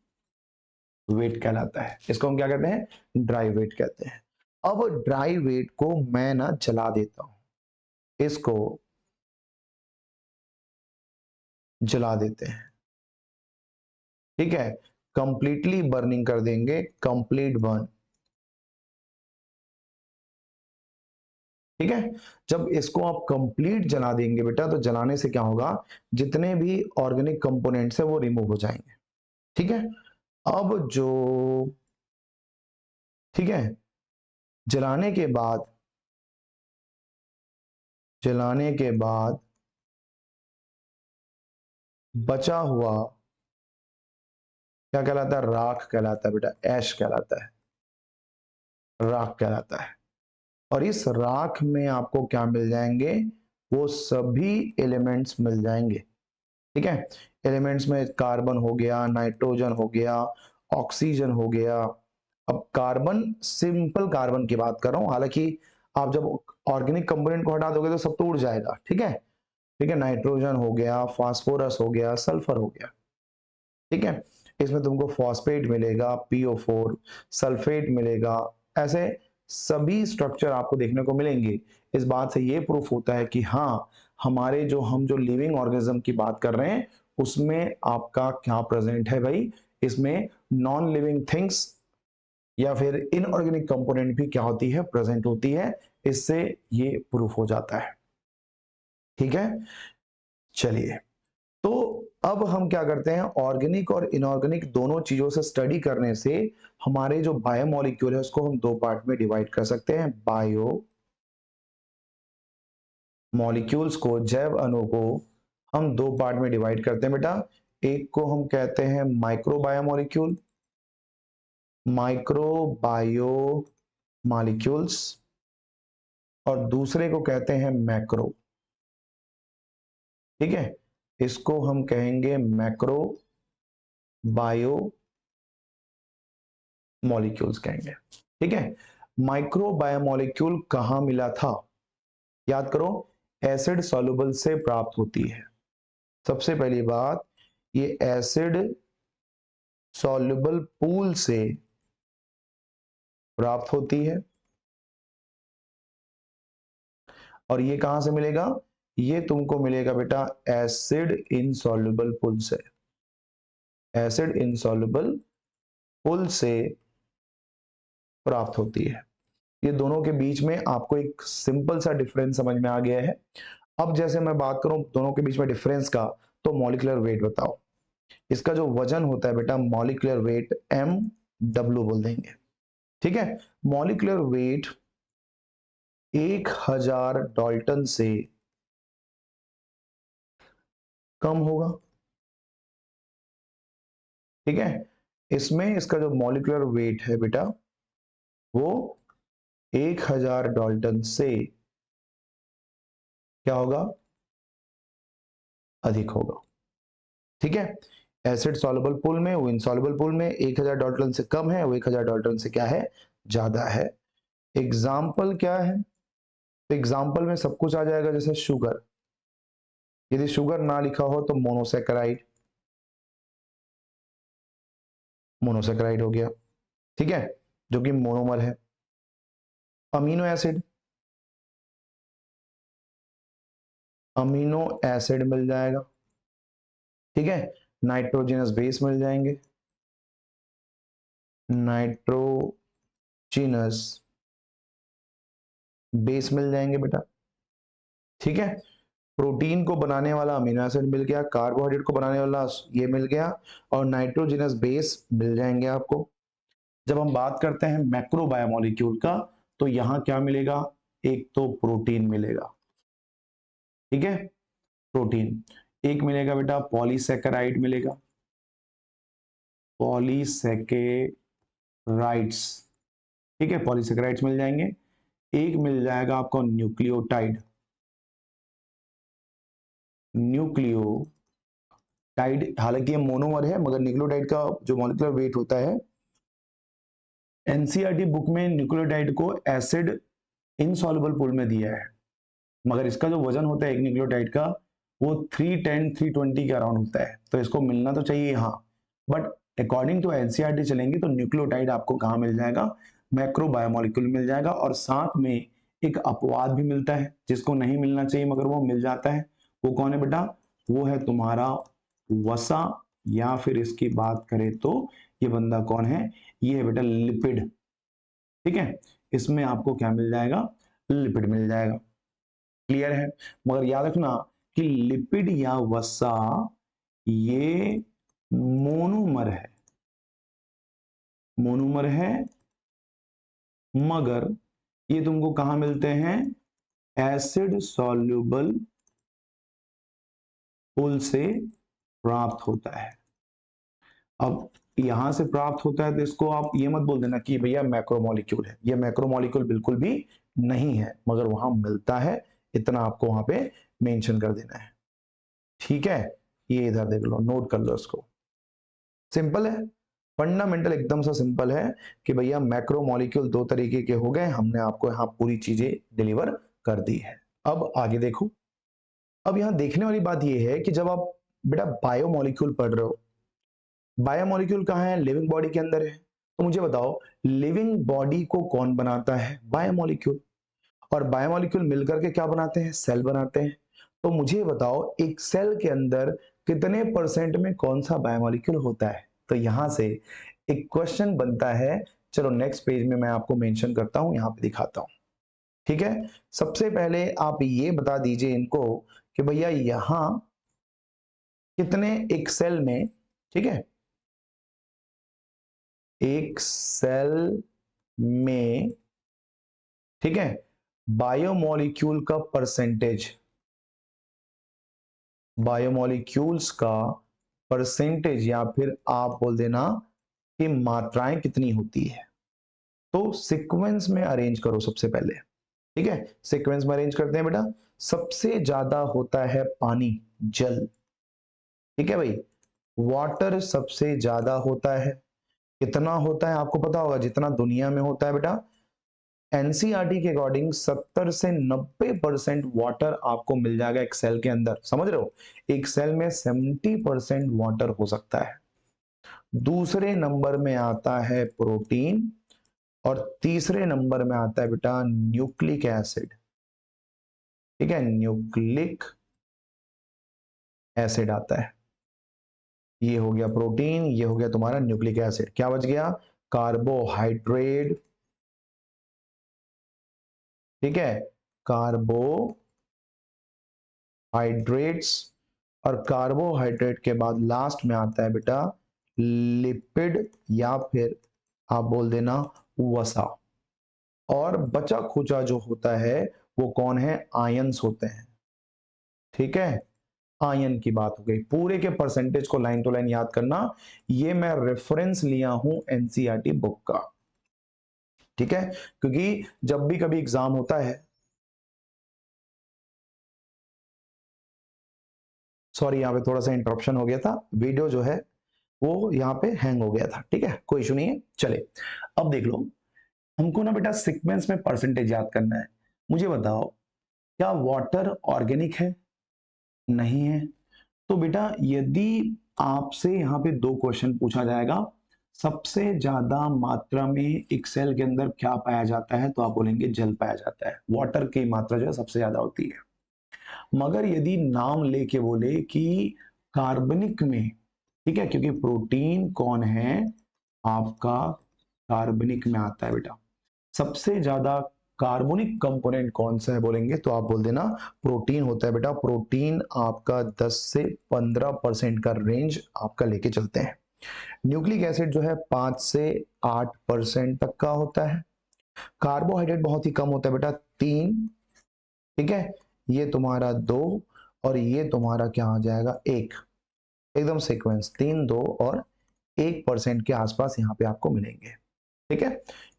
वेट कहलाता है। इसको हम क्या कहते हैं? ड्राई वेट कहते हैं। अब ड्राई वेट को मैं ना जला देता हूं, इसको जला देते हैं। ठीक है, कंप्लीटली बर्निंग कर देंगे, कंप्लीट बर्न। ठीक है, जब इसको आप कंप्लीट जला देंगे बेटा, तो जलाने से क्या होगा? जितने भी ऑर्गेनिक कंपोनेंट्स है वो रिमूव हो जाएंगे। ठीक है, अब जो, ठीक है, जलाने के बाद, जलाने के बाद बचा हुआ क्या कहलाता है? राख कहलाता है बेटा, ऐश कहलाता है, राख कहलाता है। और इस राख में आपको क्या मिल जाएंगे? वो सभी एलिमेंट्स मिल जाएंगे। ठीक है, एलिमेंट्स में कार्बन हो गया, नाइट्रोजन हो गया, ऑक्सीजन हो गया। अब कार्बन, सिंपल कार्बन की बात कर रहा हूं, हालांकि आप जब ऑर्गेनिक कंपोनेंट को हटा दोगे तो सब तो उड़ जाएगा। ठीक है, ठीक है, नाइट्रोजन हो गया, फास्फोरस हो गया, सल्फर हो गया। ठीक है, इसमें तुमको फॉस्फेट मिलेगा, PO4, सल्फेट मिलेगा। ऐसे सभी स्ट्रक्चर आपको देखने को मिलेंगे। इस बात से ये प्रूफ होता है कि हाँ, हमारे जो, हम जो लिविंग ऑर्गेनिज्म की बात कर रहे हैं उसमें आपका क्या प्रेजेंट है भाई? इसमें नॉन लिविंग थिंग्स या फिर इनऑर्गेनिक कंपोनेंट भी क्या होती है? प्रेजेंट होती है। इससे ये प्रूफ हो जाता है। ठीक है, चलिए, तो अब हम क्या करते हैं? ऑर्गेनिक और इनऑर्गेनिक दोनों चीजों से स्टडी करने से हमारे जो बायोमोलिक्यूल है उसको हम दो पार्ट में डिवाइड कर सकते हैं। बायो मॉलिक्यूल्स को, जैव अणु को हम दो पार्ट में डिवाइड करते हैं बेटा। एक को हम कहते हैं micro biomolecule, micro bio molecules, और दूसरे को कहते हैं मैक्रो। ठीक है, इसको हम कहेंगे मैक्रो बायो मॉलिक्यूल्स कहेंगे। ठीक है, माइक्रो बायोमोलिक्यूल कहां मिला था? याद करो, एसिड सॉल्युबल से प्राप्त होती है। सबसे पहली बात, ये एसिड सॉल्युबल पूल से प्राप्त होती है। और ये कहां से मिलेगा? ये तुमको मिलेगा बेटा एसिड इनसॉल्युबल पूल से। एसिड इनसॉल्युबल पूल से प्राप्त होती है। ये दोनों के बीच में आपको एक सिंपल सा डिफरेंस समझ में आ गया है। अब जैसे मैं बात करूं दोनों के बीच में डिफरेंस का, तो मॉलिक्यूलर वेट बताओ। इसका जो वजन होता है बेटा, मॉलिक्यूलर वेट MW बोल देंगे। ठीक है, मॉलिक्यूलर वेट 1000 डाल्टन से कम होगा। ठीक है, इसमें इसका जो मॉलिक्यूलर वेट है बेटा, वो 1000 डाल्टन से क्या होगा? अधिक होगा। ठीक है, एसिड सॉल्युबल पूल में, वो इनसॉल्युबल पूल में 1000 डाल्टन से कम है, वो 1000 डाल्टन से क्या है? ज्यादा है। एग्जाम्पल क्या है? तो एग्जाम्पल में सब कुछ आ जाएगा, जैसे शुगर। यदि शुगर ना लिखा हो तो मोनोसेक्राइड, मोनोसेक्राइड हो गया। ठीक है, जो कि मोनोमर है। अमीनो एसिड, अमीनो एसिड मिल जाएगा, ठीक है। नाइट्रोजनस बेस मिल जाएंगे, नाइट्रोजनस बेस मिल जाएंगे बेटा, ठीक है। प्रोटीन को बनाने वाला अमीनो एसिड मिल गया, कार्बोहाइड्रेट को बनाने वाला ये मिल गया, और नाइट्रोजनस बेस मिल जाएंगे आपको। जब हम बात करते हैं मैक्रो बायोमोलिक्यूल का, तो यहां क्या मिलेगा, एक तो प्रोटीन मिलेगा, ठीक है, प्रोटीन। एक मिलेगा बेटा पॉलीसेकेराइड मिलेगा, पॉलीसेकेराइड्स, ठीक है, पॉलीसेकेराइड्स मिल जाएंगे। एक मिल जाएगा आपको न्यूक्लियोटाइड, न्यूक्लियोटाइड, हालांकि ये मोनोमर है मगर न्यूक्लियोटाइड का जो मॉलिक्यूलर वेट होता है, एनसीईआरटी बुक में न्यूक्लियोटाइड को एसिड इनसॉल्युबल पूल में दिया है, मगर इसका जो वजन होता है एक न्यूक्लियोटाइड का, वो 310 320 के अराउंड होता है, तो इसको मिलना तो चाहिए यहाँ, बट अकॉर्डिंग टू एनसीईआरटी चलेंगे तो न्यूक्लियोटाइड आपको कहाँ मिल जाएगा, मैक्रो बायोमोलिक्यूल मिल जाएगा। और साथ में एक अपवाद भी मिलता है जिसको नहीं मिलना चाहिए मगर वो मिल जाता है, वो कौन है बेटा, वो है तुम्हारा वसा, या फिर इसकी बात करें तो ये बंदा कौन है, ये है बेटा लिपिड, ठीक है। इसमें आपको क्या मिल जाएगा, लिपिड मिल जाएगा, क्लियर है। मगर याद रखना कि लिपिड या वसा ये मोनोमर है, मोनोमर है, मगर ये तुमको कहां मिलते हैं, एसिड सॉल्युबल पुल से प्राप्त होता है। अब यहां से प्राप्त होता है तो इसको आप ये मत बोल देना कि भैया मैक्रोमोलिक्यूल है, ये मैक्रोमोलिक्यूल बिल्कुल भी नहीं है, मगर वहां मिलता है, इतना आपको वहां पे मेंशन कर देना है, ठीक है। ये इधर देख लो, नोट कर लो इसको, सिंपल है, फंडामेंटल एकदम सा सिंपल है कि भैया मैक्रो मॉलिक्यूल दो तरीके के हो गए, हमने आपको यहाँ पूरी चीजें डिलीवर कर दी है। अब आगे देखो, अब यहाँ देखने वाली बात यह है कि जब आप बेटा बायोमोलिक्यूल पढ़ रहे हो, बायोमोलिक्यूल कहाँ है, लिविंग बॉडी के अंदर है, तो मुझे बताओ लिविंग बॉडी को कौन बनाता है, बायोमोलिक्यूल, और बायोमोलिक्यूल मिलकर के क्या बनाते हैं, सेल बनाते हैं। तो मुझे बताओ एक सेल के अंदर कितने परसेंट में कौन सा बायोमोलिक्यूल होता है, तो यहां से एक क्वेश्चन बनता है। चलो नेक्स्ट पेज में मैं आपको मेंशन करता हूं, यहां पे दिखाता हूं, ठीक है। सबसे पहले आप ये बता दीजिए इनको कि भैया यहां कितने एक सेल में, ठीक है, एक सेल में, ठीक है, बायोमोलिक्यूल का परसेंटेज, बायोमोलिक्यूल्स का परसेंटेज, या फिर आप बोल देना कि मात्राएं कितनी होती है। तो सीक्वेंस में अरेंज करो सबसे पहले, ठीक है, सीक्वेंस में अरेंज करते हैं बेटा। सबसे ज्यादा होता है पानी, जल, ठीक है भाई, वाटर सबसे ज्यादा होता है, कितना होता है आपको पता होगा, जितना दुनिया में होता है बेटा, एनसीईआरटी के अकॉर्डिंग 70 से 90% वाटर आपको मिल जाएगा एक सेल के अंदर, समझ रहे हो, एक सेल में 70% वाटर हो सकता है। दूसरे नंबर में आता है प्रोटीन, और तीसरे नंबर में आता है बेटा न्यूक्लिक एसिड, ठीक है, न्यूक्लिक एसिड आता है। ये हो गया प्रोटीन, ये हो गया तुम्हारा न्यूक्लिक एसिड, क्या बच गया, कार्बोहाइड्रेट, ठीक है, कार्बोहाइड्रेट्स, और कार्बोहाइड्रेट के बाद लास्ट में आता है बेटा लिपिड, या फिर आप बोल देना वसा, और बचा खुचा जो होता है वो कौन है, आयंस होते हैं, ठीक है। आयन की बात हो गई, पूरे के परसेंटेज को लाइन टू लाइन याद करना, ये मैं रेफरेंस लिया हूं एनसीईआरटी बुक का, ठीक है, क्योंकि जब भी कभी एग्जाम होता है, सॉरी यहां पे थोड़ा सा इंटरप्शन हो गया था, वीडियो जो है वो यहाँ पे हैंग हो गया था, ठीक है, कोई इशू नहीं है। चले अब देख लो, हमको ना बेटा सीक्वेंस में परसेंटेज याद करना है। मुझे बताओ क्या वाटर ऑर्गेनिक है, नहीं है, तो बेटा यदि आपसे यहाँ पे दो क्वेश्चन पूछा जाएगा, सबसे ज्यादा मात्रा में एक सेल के अंदर क्या पाया जाता है, तो आप बोलेंगे जल पाया जाता है। वाटर की मात्रा जो है सबसे ज्यादा होती है। मगर यदि नाम लेके बोले कि कार्बनिक में, ठीक है, क्योंकि प्रोटीन कौन है आपका, कार्बनिक में आता है बेटा। सबसे ज्यादा कार्बनिक कंपोनेंट कौन सा है बोलेंगे तो आप बोल देना प्रोटीन होता है बेटा। प्रोटीन आपका 10 से 15% का रेंज आपका लेके चलते हैं। न्यूक्लिक एसिड जो है 5 से 8% तक का होता है। कार्बोहाइड्रेट बहुत ही कम होता है बेटा, 3, ठीक है, ये तुम्हारा 2, और ये तुम्हारा क्या आ जाएगा, 1। एकदम सीक्वेंस 3, 2 और 1% के आसपास यहाँ पे आपको मिलेंगे। ठीक है,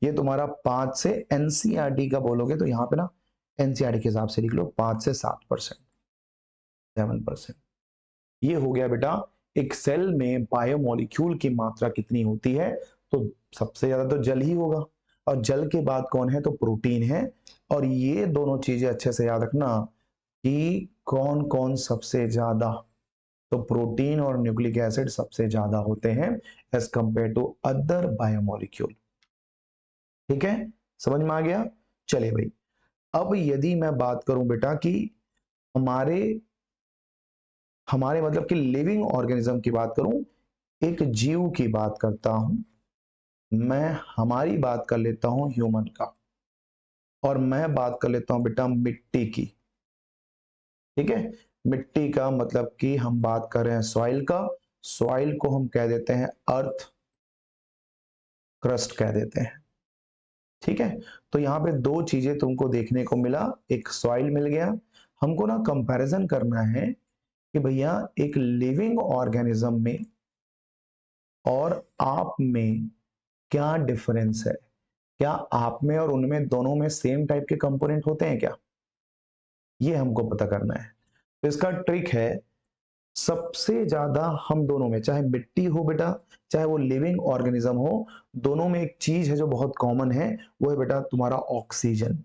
ये तुम्हारा 5 से एनसीईआरटी का बोलोगे तो यहाँ पे ना एनसीईआरटी के हिसाब से लिख लो 5 से 7%, 7%। ये हो गया बेटा एक सेल में बायोमोलिक्यूल की मात्रा कितनी होती है। तो सबसे ज्यादा तो जल ही होगा, और जल के बाद कौन है तो प्रोटीन है। और ये दोनों चीजें अच्छे से याद रखना कि कौन कौन सबसे ज्यादा, तो प्रोटीन और न्यूक्लिक एसिड सबसे ज्यादा होते हैं as compare to other biomolecule. ठीक है, समझ में आ गया। चले भाई, अब यदि मैं बात करूं बेटा कि हमारे हमारे मतलब कि लिविंग ऑर्गेनिज्म की बात करूं, एक जीव की बात करता हूं मैं, हमारी बात कर लेता हूं ह्यूमन का, और मैं बात कर लेता हूं बेटा मिट्टी की। ठीक है, मिट्टी का मतलब कि हम बात कर रहे हैं सॉइल का। सॉइल को हम कह देते हैं अर्थ क्रस्ट कह देते हैं। ठीक है, तो यहाँ पे दो चीजें तुमको देखने को मिला, एक सॉइल मिल गया। हमको ना कंपैरिजन करना है कि भैया एक लिविंग ऑर्गेनिज्म में और आप में क्या डिफरेंस है। क्या आप में और उनमें दोनों में सेम टाइप के कंपोनेंट होते हैं क्या, ये हमको पता करना है। तो इसका ट्रिक है, सबसे ज्यादा हम दोनों में, चाहे मिट्टी हो बेटा चाहे वो लिविंग ऑर्गेनिज्म हो, दोनों में एक चीज है जो बहुत कॉमन है, वो है बेटा तुम्हारा ऑक्सीजन।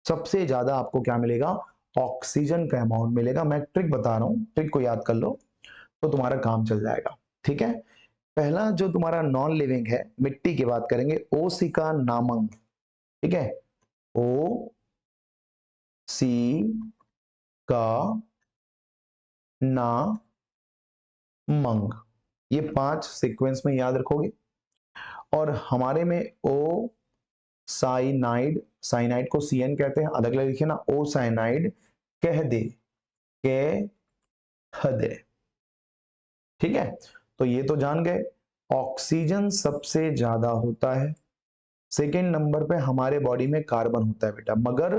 सबसे ज्यादा आपको क्या मिलेगा, ऑक्सीजन का अमाउंट मिलेगा। मैं ट्रिक बता रहा हूं, ट्रिक को याद कर लो तो तुम्हारा काम चल जाएगा। ठीक है, पहला जो तुम्हारा नॉन लिविंग है, मिट्टी की बात करेंगे, ओसिका नामंग। ठीक है, ओ सी का ना मंग, ये 5 सीक्वेंस में याद रखोगे। और हमारे में ओ साइनाइड, साइनाइड को सीएन कहते हैं, अलग अलग लिखे ना, ओ साइनाइड कह दे, कह दे। ठीक है, तो ये तो जान गए। ऑक्सीजन सबसे ज्यादा होता है। सेकेंड नंबर पे हमारे बॉडी में कार्बन होता है बेटा, मगर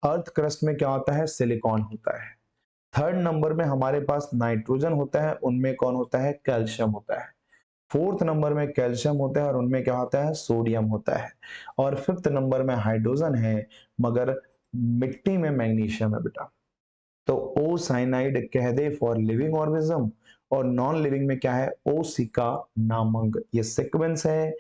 अर्थ क्रस्ट में क्या होता है, सिलिकॉन होता है। थर्ड नंबर में हमारे पास नाइट्रोजन होता है, उनमें कौन होता है, कैल्शियम होता है। फोर्थ नंबर में कैल्शियम होता है और उनमें क्या होता है, सोडियम होता है। और फिफ्थ नंबर में हाइड्रोजन है, मगर मिट्टी में मैग्नीशियम है बेटा। तो ओ साइनाइड कह दे फॉर लिविंग ऑर्गेनिज्म, और नॉन लिविंग में क्या है, ओसिका नामंग, ये सीक्वेंस है।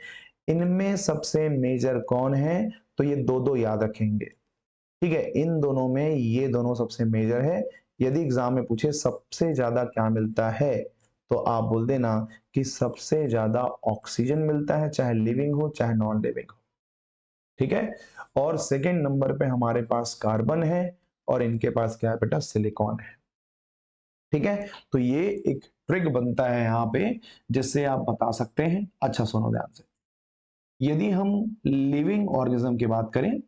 इनमें सबसे मेजर कौन है, तो ये दो दो याद रखेंगे। ठीक है, इन दोनों में ये दोनों सबसे मेजर है। यदि एग्जाम में पूछे सबसे ज्यादा क्या मिलता है, तो आप बोल देना कि सबसे ज्यादा ऑक्सीजन मिलता है, चाहे लिविंग हो चाहे नॉन लिविंग हो। ठीक है, और सेकेंड नंबर पे हमारे पास कार्बन है, और इनके पास क्या है बेटा, सिलिकॉन है। ठीक है, तो ये एक ट्रिक बनता है यहाँ पे जिससे आप बता सकते हैं। अच्छा सुनो ध्यान से, यदि हम लिविंग ऑर्गेनिज्म की बात करें,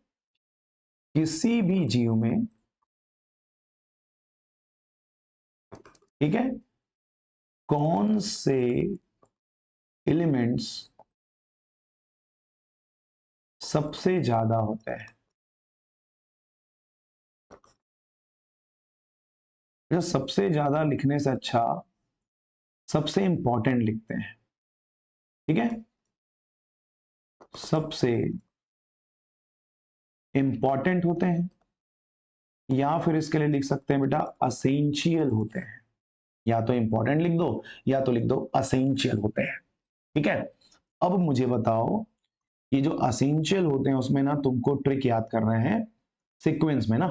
किसी भी जीव में, ठीक है, कौन से एलिमेंट्स सबसे ज्यादा होते हैं, जो सबसे ज्यादा लिखने से अच्छा सबसे इंपॉर्टेंट लिखते हैं। ठीक है, सबसे इंपॉर्टेंट होते हैं, या फिर इसके लिए लिख सकते हैं बेटा असेंशियल होते हैं। या तो इंपॉर्टेंट लिख दो या तो लिख दो असेंशियल होते हैं। ठीक है, अब मुझे बताओ, ये जो असेंशियल होते हैं उसमें ना तुमको ट्रिक याद कर रहे हैं सीक्वेंस में ना।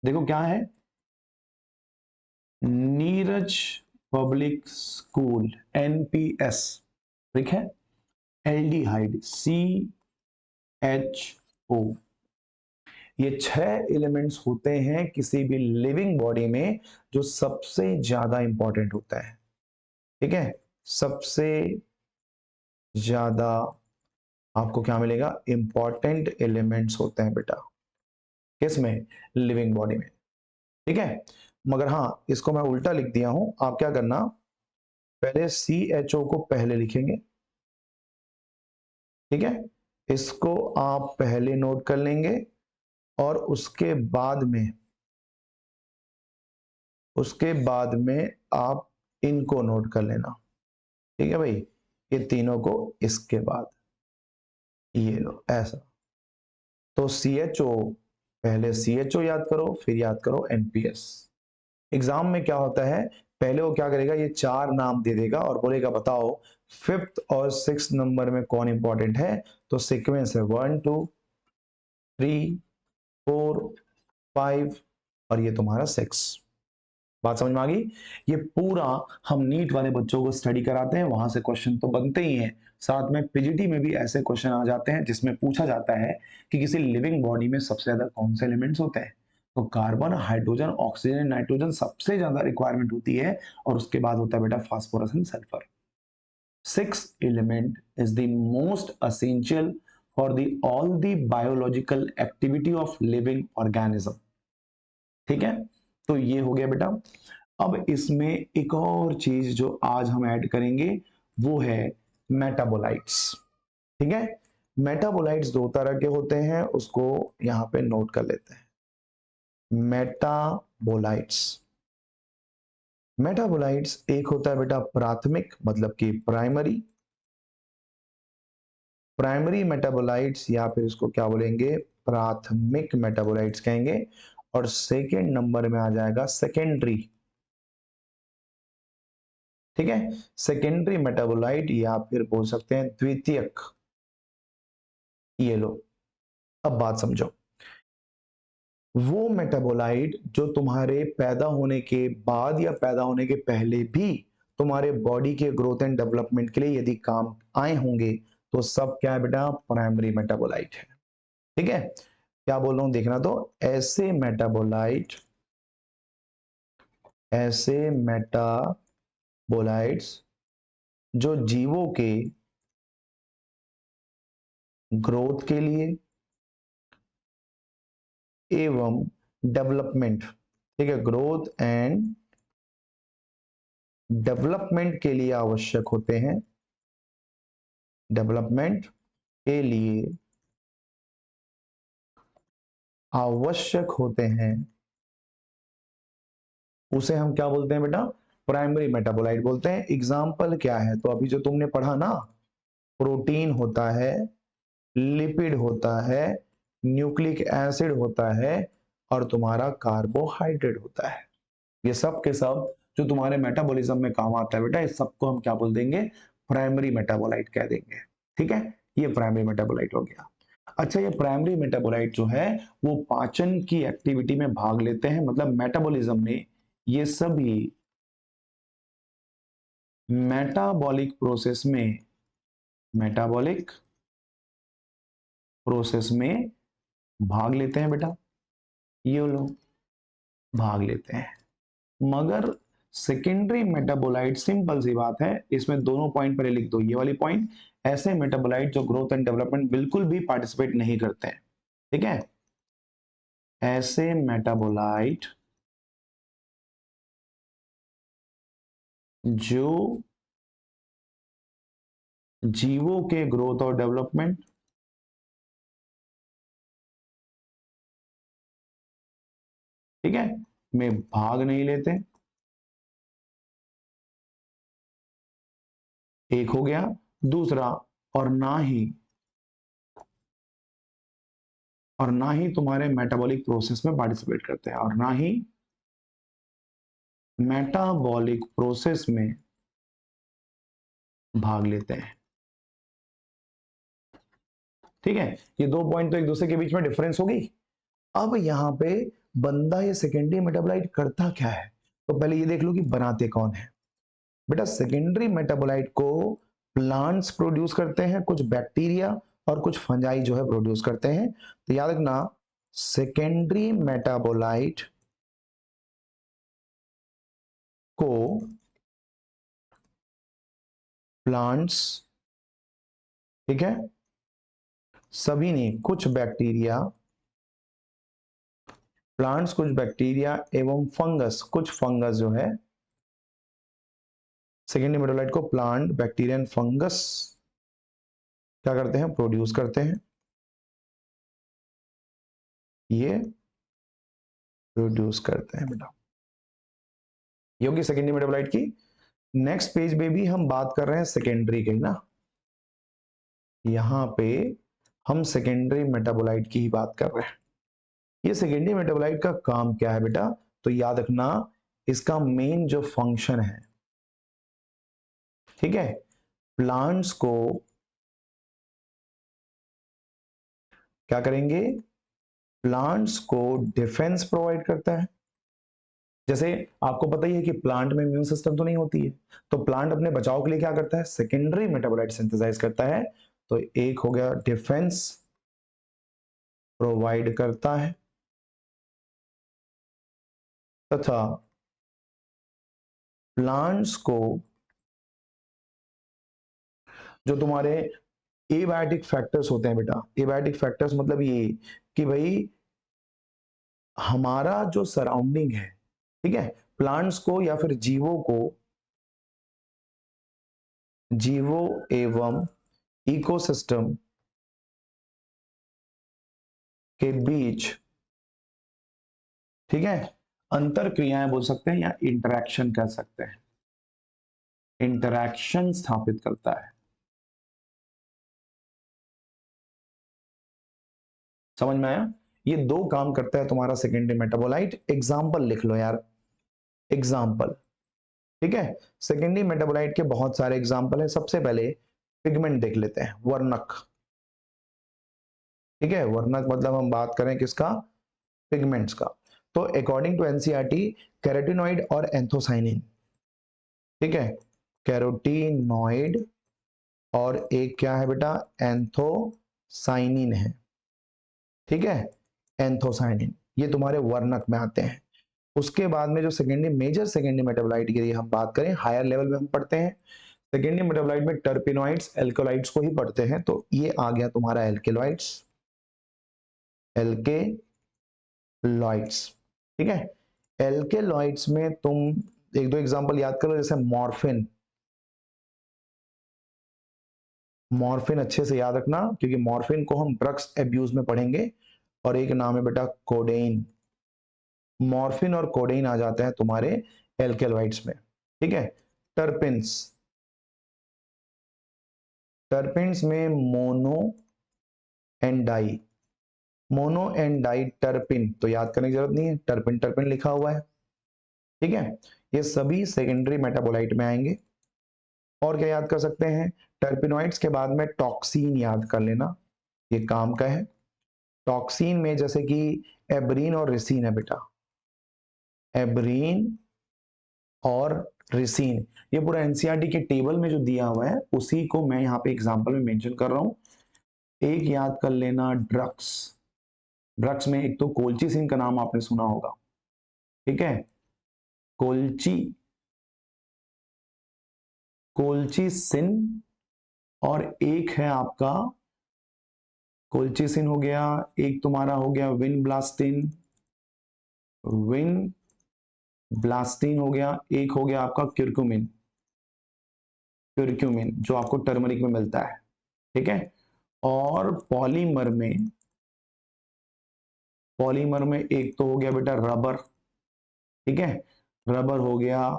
देखो क्या है, नीरज पब्लिक स्कूल, एनपीएस, ठीक है, एल्डिहाइड CHO। ये 6 एलिमेंट्स होते हैं किसी भी लिविंग बॉडी में जो सबसे ज्यादा इंपॉर्टेंट होता है। ठीक है, सबसे ज्यादा आपको क्या मिलेगा, इंपॉर्टेंट एलिमेंट्स होते हैं बेटा किसमें, लिविंग बॉडी में। ठीक है, मगर हाँ इसको मैं उल्टा लिख दिया हूं, आप क्या करना, पहले CHO को पहले लिखेंगे। ठीक है, इसको आप पहले नोट कर लेंगे और उसके बाद में आप इनको नोट कर लेना। ठीक है भाई, ये तीनों को इसके बाद, ये लो ऐसा। तो CHO, पहले CHO याद करो, फिर याद करो NPS। एग्जाम में क्या होता है, पहले वो क्या करेगा, ये 4 नाम दे देगा और बोलेगा बताओ 5th और 6th नंबर में कौन इंपॉर्टेंट है। तो सीक्वेंस है 1 2 3 4 5 और ये तुम्हारा 6। बात समझ में आ गई। ये पूरा हम नीट वाले बच्चों को स्टडी कराते हैं, वहां से क्वेश्चन तो बनते ही हैं, साथ में पीजीटी में भी ऐसे क्वेश्चन आ जाते हैं जिसमें पूछा जाता है कि किसी लिविंग बॉडी में सबसे ज्यादा कौन से एलिमेंट्स होते हैं। तो कार्बन, हाइड्रोजन, ऑक्सीजन, नाइट्रोजन सबसे ज्यादा रिक्वायरमेंट होती है और उसके बाद होता है बेटा phosphorus and sulphur. 6th element is the most essential for the all the biological activity of living organism। ठीक है, तो ये हो गया बेटा। अब इसमें एक और चीज जो आज हम ऐड करेंगे वो है मेटाबोलाइट्स। ठीक है, मेटाबोलाइट्स 2 तरह के होते हैं, उसको यहां पे नोट कर लेते हैं। मेटाबोलाइट्स, मेटाबोलाइट्स एक होता है बेटा प्राथमिक, मतलब कि प्राइमरी, प्राइमरी मेटाबोलाइट्स या फिर इसको क्या बोलेंगे, प्राथमिक मेटाबोलाइट्स कहेंगे। और सेकेंड नंबर में आ जाएगा सेकेंडरी। ठीक है, सेकेंडरी मेटाबोलाइट या फिर बोल सकते हैं द्वितीयक। ये लो, अब बात समझो। वो मेटाबोलाइट जो तुम्हारे पैदा होने के बाद या पैदा होने के पहले भी तुम्हारे बॉडी के ग्रोथ एंड डेवलपमेंट के लिए यदि काम आए होंगे तो सब क्या है बेटा, प्राइमरी मेटाबोलाइट है। ठीक है, क्या बोल रहा हूं देखना, तो ऐसे मेटाबोलाइट, ऐसे मेटाबोलाइट्स जो जीवों के ग्रोथ के लिए एवं डेवलपमेंट, ठीक है, ग्रोथ एंड डेवलपमेंट के लिए आवश्यक होते हैं, डेवलपमेंट के लिए आवश्यक होते हैं, उसे हम क्या बोलते हैं बेटा, प्राइमरी मेटाबोलाइट बोलते हैं। एग्जाम्पल क्या है, तो अभी जो तुमने पढ़ा ना, प्रोटीन होता है, लिपिड होता है, न्यूक्लिक एसिड होता है और तुम्हारा कार्बोहाइड्रेट होता है। ये सब के सब जो तुम्हारे मेटाबॉलिज्म में काम आता है बेटा, इस सबको हम क्या बोल देंगे, प्राइमरी मेटाबोलाइट कह देंगे। ठीक है, ये प्राइमरी मेटाबोलाइट हो गया। अच्छा, ये प्राइमरी मेटाबोलाइट जो है वो पाचन की एक्टिविटी में भाग लेते हैं, मतलब मेटाबॉलिज्म में ये सभी मेटाबॉलिक प्रोसेस में, मेटाबॉलिक प्रोसेस में भाग लेते हैं बेटा, ये लोग भाग लेते हैं। मगर सेकेंडरी मेटाबोलाइट सिंपल सी बात है, इसमें दोनों पॉइंट पहले लिख दो, ये वाली पॉइंट, ऐसे मेटाबोलाइट जो ग्रोथ एंड डेवलपमेंट बिल्कुल भी पार्टिसिपेट नहीं करते हैं। ठीक है, ऐसे मेटाबोलाइट जो जीवों के ग्रोथ और डेवलपमेंट, ठीक है, में भाग नहीं लेते, एक हो गया। दूसरा, और ना ही तुम्हारे मेटाबॉलिक प्रोसेस में पार्टिसिपेट करते हैं, और ना ही मेटाबॉलिक प्रोसेस में भाग लेते हैं। ठीक है, ये 2 पॉइंट तो एक दूसरे के बीच में डिफरेंस होगी। अब यहां पे बंदा ये सेकेंडरी मेटाबोलाइट करता क्या है, तो पहले ये देख लो कि बनाते कौन है। बेटा सेकेंडरी मेटाबोलाइट को प्लांट्स प्रोड्यूस करते हैं, कुछ बैक्टीरिया और कुछ फंजाई जो है प्रोड्यूस करते हैं। तो याद रखना, सेकेंडरी मेटाबोलाइट को प्लांट्स, ठीक है, सभी ने कुछ बैक्टीरिया, प्लांट्स कुछ बैक्टीरिया एवं फंगस, कुछ फंगस जो है, सेकेंडरी मेटाबोलाइट को प्लांट, बैक्टीरिया एंड फंगस क्या करते हैं, प्रोड्यूस करते हैं। ये प्रोड्यूस करते हैं बेटा, ये होगी सेकेंडरी मेटाबोलाइट की। नेक्स्ट पेज पे भी हम बात कर रहे हैं सेकेंडरी की ना, यहां पे हम सेकेंडरी मेटाबोलाइट की ही बात कर रहे हैं। ये सेकेंडरी मेटाबोलाइट का काम क्या है बेटा, तो याद रखना, इसका मेन जो फंक्शन है, ठीक है, प्लांट्स को क्या करेंगे, प्लांट्स को डिफेंस प्रोवाइड करता है। जैसे आपको पता ही है कि प्लांट में इम्यून सिस्टम तो नहीं होती है, तो प्लांट अपने बचाव के लिए क्या करता है, सेकेंडरी मेटाबोलाइट सिंथेसाइज करता है। तो एक हो गया डिफेंस प्रोवाइड करता है, तथा प्लांट्स को जो तुम्हारे एबायोटिक फैक्टर्स होते हैं बेटा, एबायोटिक फैक्टर्स मतलब ये कि भाई हमारा जो सराउंडिंग है, ठीक है, प्लांट्स को या फिर जीवों एवं इकोसिस्टम के बीच, ठीक है, अंतर क्रियाएं बोल सकते हैं या इंटरैक्शन कह सकते हैं, इंटरैक्शन स्थापित करता है। समझ में आया, ये दो काम करता है तुम्हारा सेकेंडरी मेटाबोलाइट। एग्जाम्पल लिख लो यार, एग्जाम्पल, ठीक है, सेकेंडरी मेटाबोलाइट के बहुत सारे एग्जाम्पल है। सबसे पहले पिगमेंट देख लेते हैं, वर्णक, ठीक है, वर्णक मतलब हम बात करें किसका, पिगमेंट्स का। तो अकॉर्डिंग टू एनसीईआरटी, कैरोटीनॉइड और एंथोसाइनिन, ठीक है, कैरोटीनॉइड और एक क्या है बेटा, एंथोसाइनिन है, ठीक है, एंथोसाइनिन, ये तुम्हारे वर्णक में आते हैं। उसके बाद में जो सेकेंडरी मेजर सेकेंडरी मेटाबोलाइट की हम बात करें, हायर लेवल में हम पढ़ते हैं सेकेंडरी मेटाबोलाइट में टर्पेनॉइड्स, एल्कोलाइड्स को ही पढ़ते हैं। तो ये आ गया तुम्हारा एल्केलॉइड्स, एल्केलॉइड्स, ठीक है। एल्केलॉइड्स में तुम एक दो एग्जांपल याद करो, जैसे मॉर्फिन, मॉर्फिन अच्छे से याद रखना क्योंकि मॉर्फिन को हम ड्रग्स एब्यूज में पढ़ेंगे। और एक नाम है बेटा कोडेइन, मॉर्फिन और कोडेइन आ जाते हैं तुम्हारे एल्केलॉइड्स में, ठीक है। टर्पिन्स, टर्पिन्स में mono and di, mono and di terpene, तो याद करने की जरूरत नहीं है, टर्पिन टर्पिन लिखा हुआ है, ठीक है। ये सभी सेकेंडरी मेटाबोलाइट में आएंगे। और क्या याद कर सकते हैं, टर्पिनॉइड्स के बाद में टॉक्सिन याद कर लेना, ये काम का है। टॉक्सिन में जैसे कि एब्रीन और रिसिन है बेटा, एब्रीन और रिसिन, ये पूरा एनसीईआरटी के टेबल में जो दिया हुआ है उसी को मैं यहाँ पे एग्जांपल में मेंशन कर रहा हूँ। एक याद कर लेना ड्रग्स, ड्रग्स में एक तो कोल्चिसिन का नाम आपने सुना होगा, ठीक है, कोल्ची, कोल्चिसिन, और एक है आपका कोल्चिसिन हो गया, एक तुम्हारा हो गया विनब्लास्टिन, विन ब्लास्टिन हो गया, एक हो गया आपका क्यूरक्यूमिन, क्यूरक्यूमिन जो आपको टर्मरिक में मिलता है, ठीक है। और पॉलीमर में, पॉलीमर में एक तो हो गया बेटा रबर, ठीक है, रबर हो गया,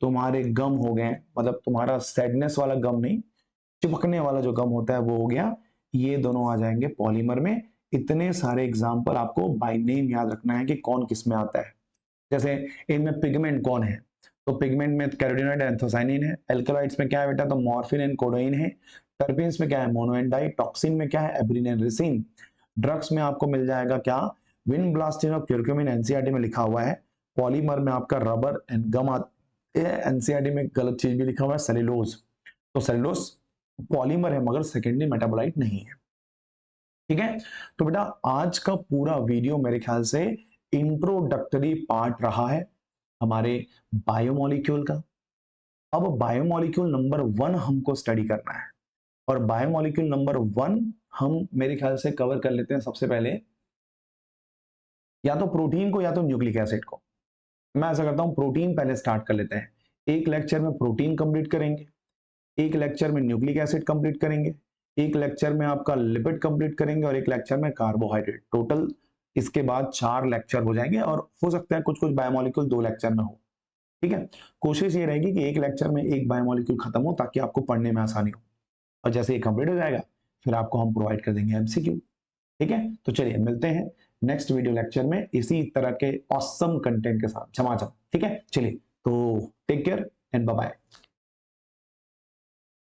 तुम्हारे गम हो गए, मतलब तुम्हारा सैडनेस वाला गम नहीं, चिपकने वाला जो गम होता है वो हो गया, ये दोनों आ जाएंगे पॉलीमर में। इतने सारे एग्जाम्पल आपको बाय नेम याद रखना है कि कौन किस में आता है। जैसे इनमें पिगमेंट कौन है, तो पिगमेंट में कैरोटीनॉइड एंथोसाइनिन है, एल्कलॉइड्स में क्या है बेटा, तो मॉर्फिन एंड कोडोइन है, टर्पीन्स में क्या है, मोनो एंड डाई, टॉक्सिन में क्या है, एब्रिन एंड रिसिन, ड्रग्स में आपको मिल जाएगा क्या, विनब्लास्टिन और क्यूरक्यूमिन, एनसीईआरटी में लिखा हुआ है। पॉलीमर में आपका रबर एंड गम, एनसीईआरटी में गलत चीज भी लिखा हुआ है, सेल्यूलोज, तो सेल्यूलोज पॉलीमर है मगर सेकेंडरी मेटाबोलाइट नहीं है। ठीक है, तो बेटा आज का पूरा वीडियो मेरे ख्याल से इंट्रोडक्टरी पार्ट रहा है हमारे बायोमोलिक्यूल का। अब बायोमोलिक्यूल नंबर 1 हमको स्टडी करना है, और बायोमोलिक्यूल नंबर 1 हम मेरे ख्याल से कवर कर लेते हैं सबसे पहले या तो प्रोटीन को या तो न्यूक्लिक एसिड को। मैं ऐसा करता हूं, प्रोटीन पहले स्टार्ट कर लेते हैं। एक लेक्चर में प्रोटीन कंप्लीट करेंगे, एक लेक्चर में न्यूक्लिक एसिड कंप्लीट करेंगे, एक लेक्चर में आपका लिपिड कंप्लीट करेंगे और एक लेक्चर में कार्बोहाइड्रेट। टोटल इसके बाद 4 लेक्चर हो जाएंगे, और हो सकता है कुछ कुछ बायोमोलिक्यूल 2 लेक्चर में हो। ठीक है, कोशिश ये रहेगी कि एक लेक्चर में एक बायोमोलिक्यूल खत्म हो ताकि आपको पढ़ने में आसानी हो, और जैसे ये कंप्लीट हो जाएगा फिर आपको हम प्रोवाइड कर देंगे एमसीक्यू। ठीक है, तो चलिए मिलते हैं नेक्स्ट वीडियो लेक्चर में इसी तरह के ऑसम कंटेंट के साथ, झमाझम। ठीक है, चलिए तो take care and bye bye.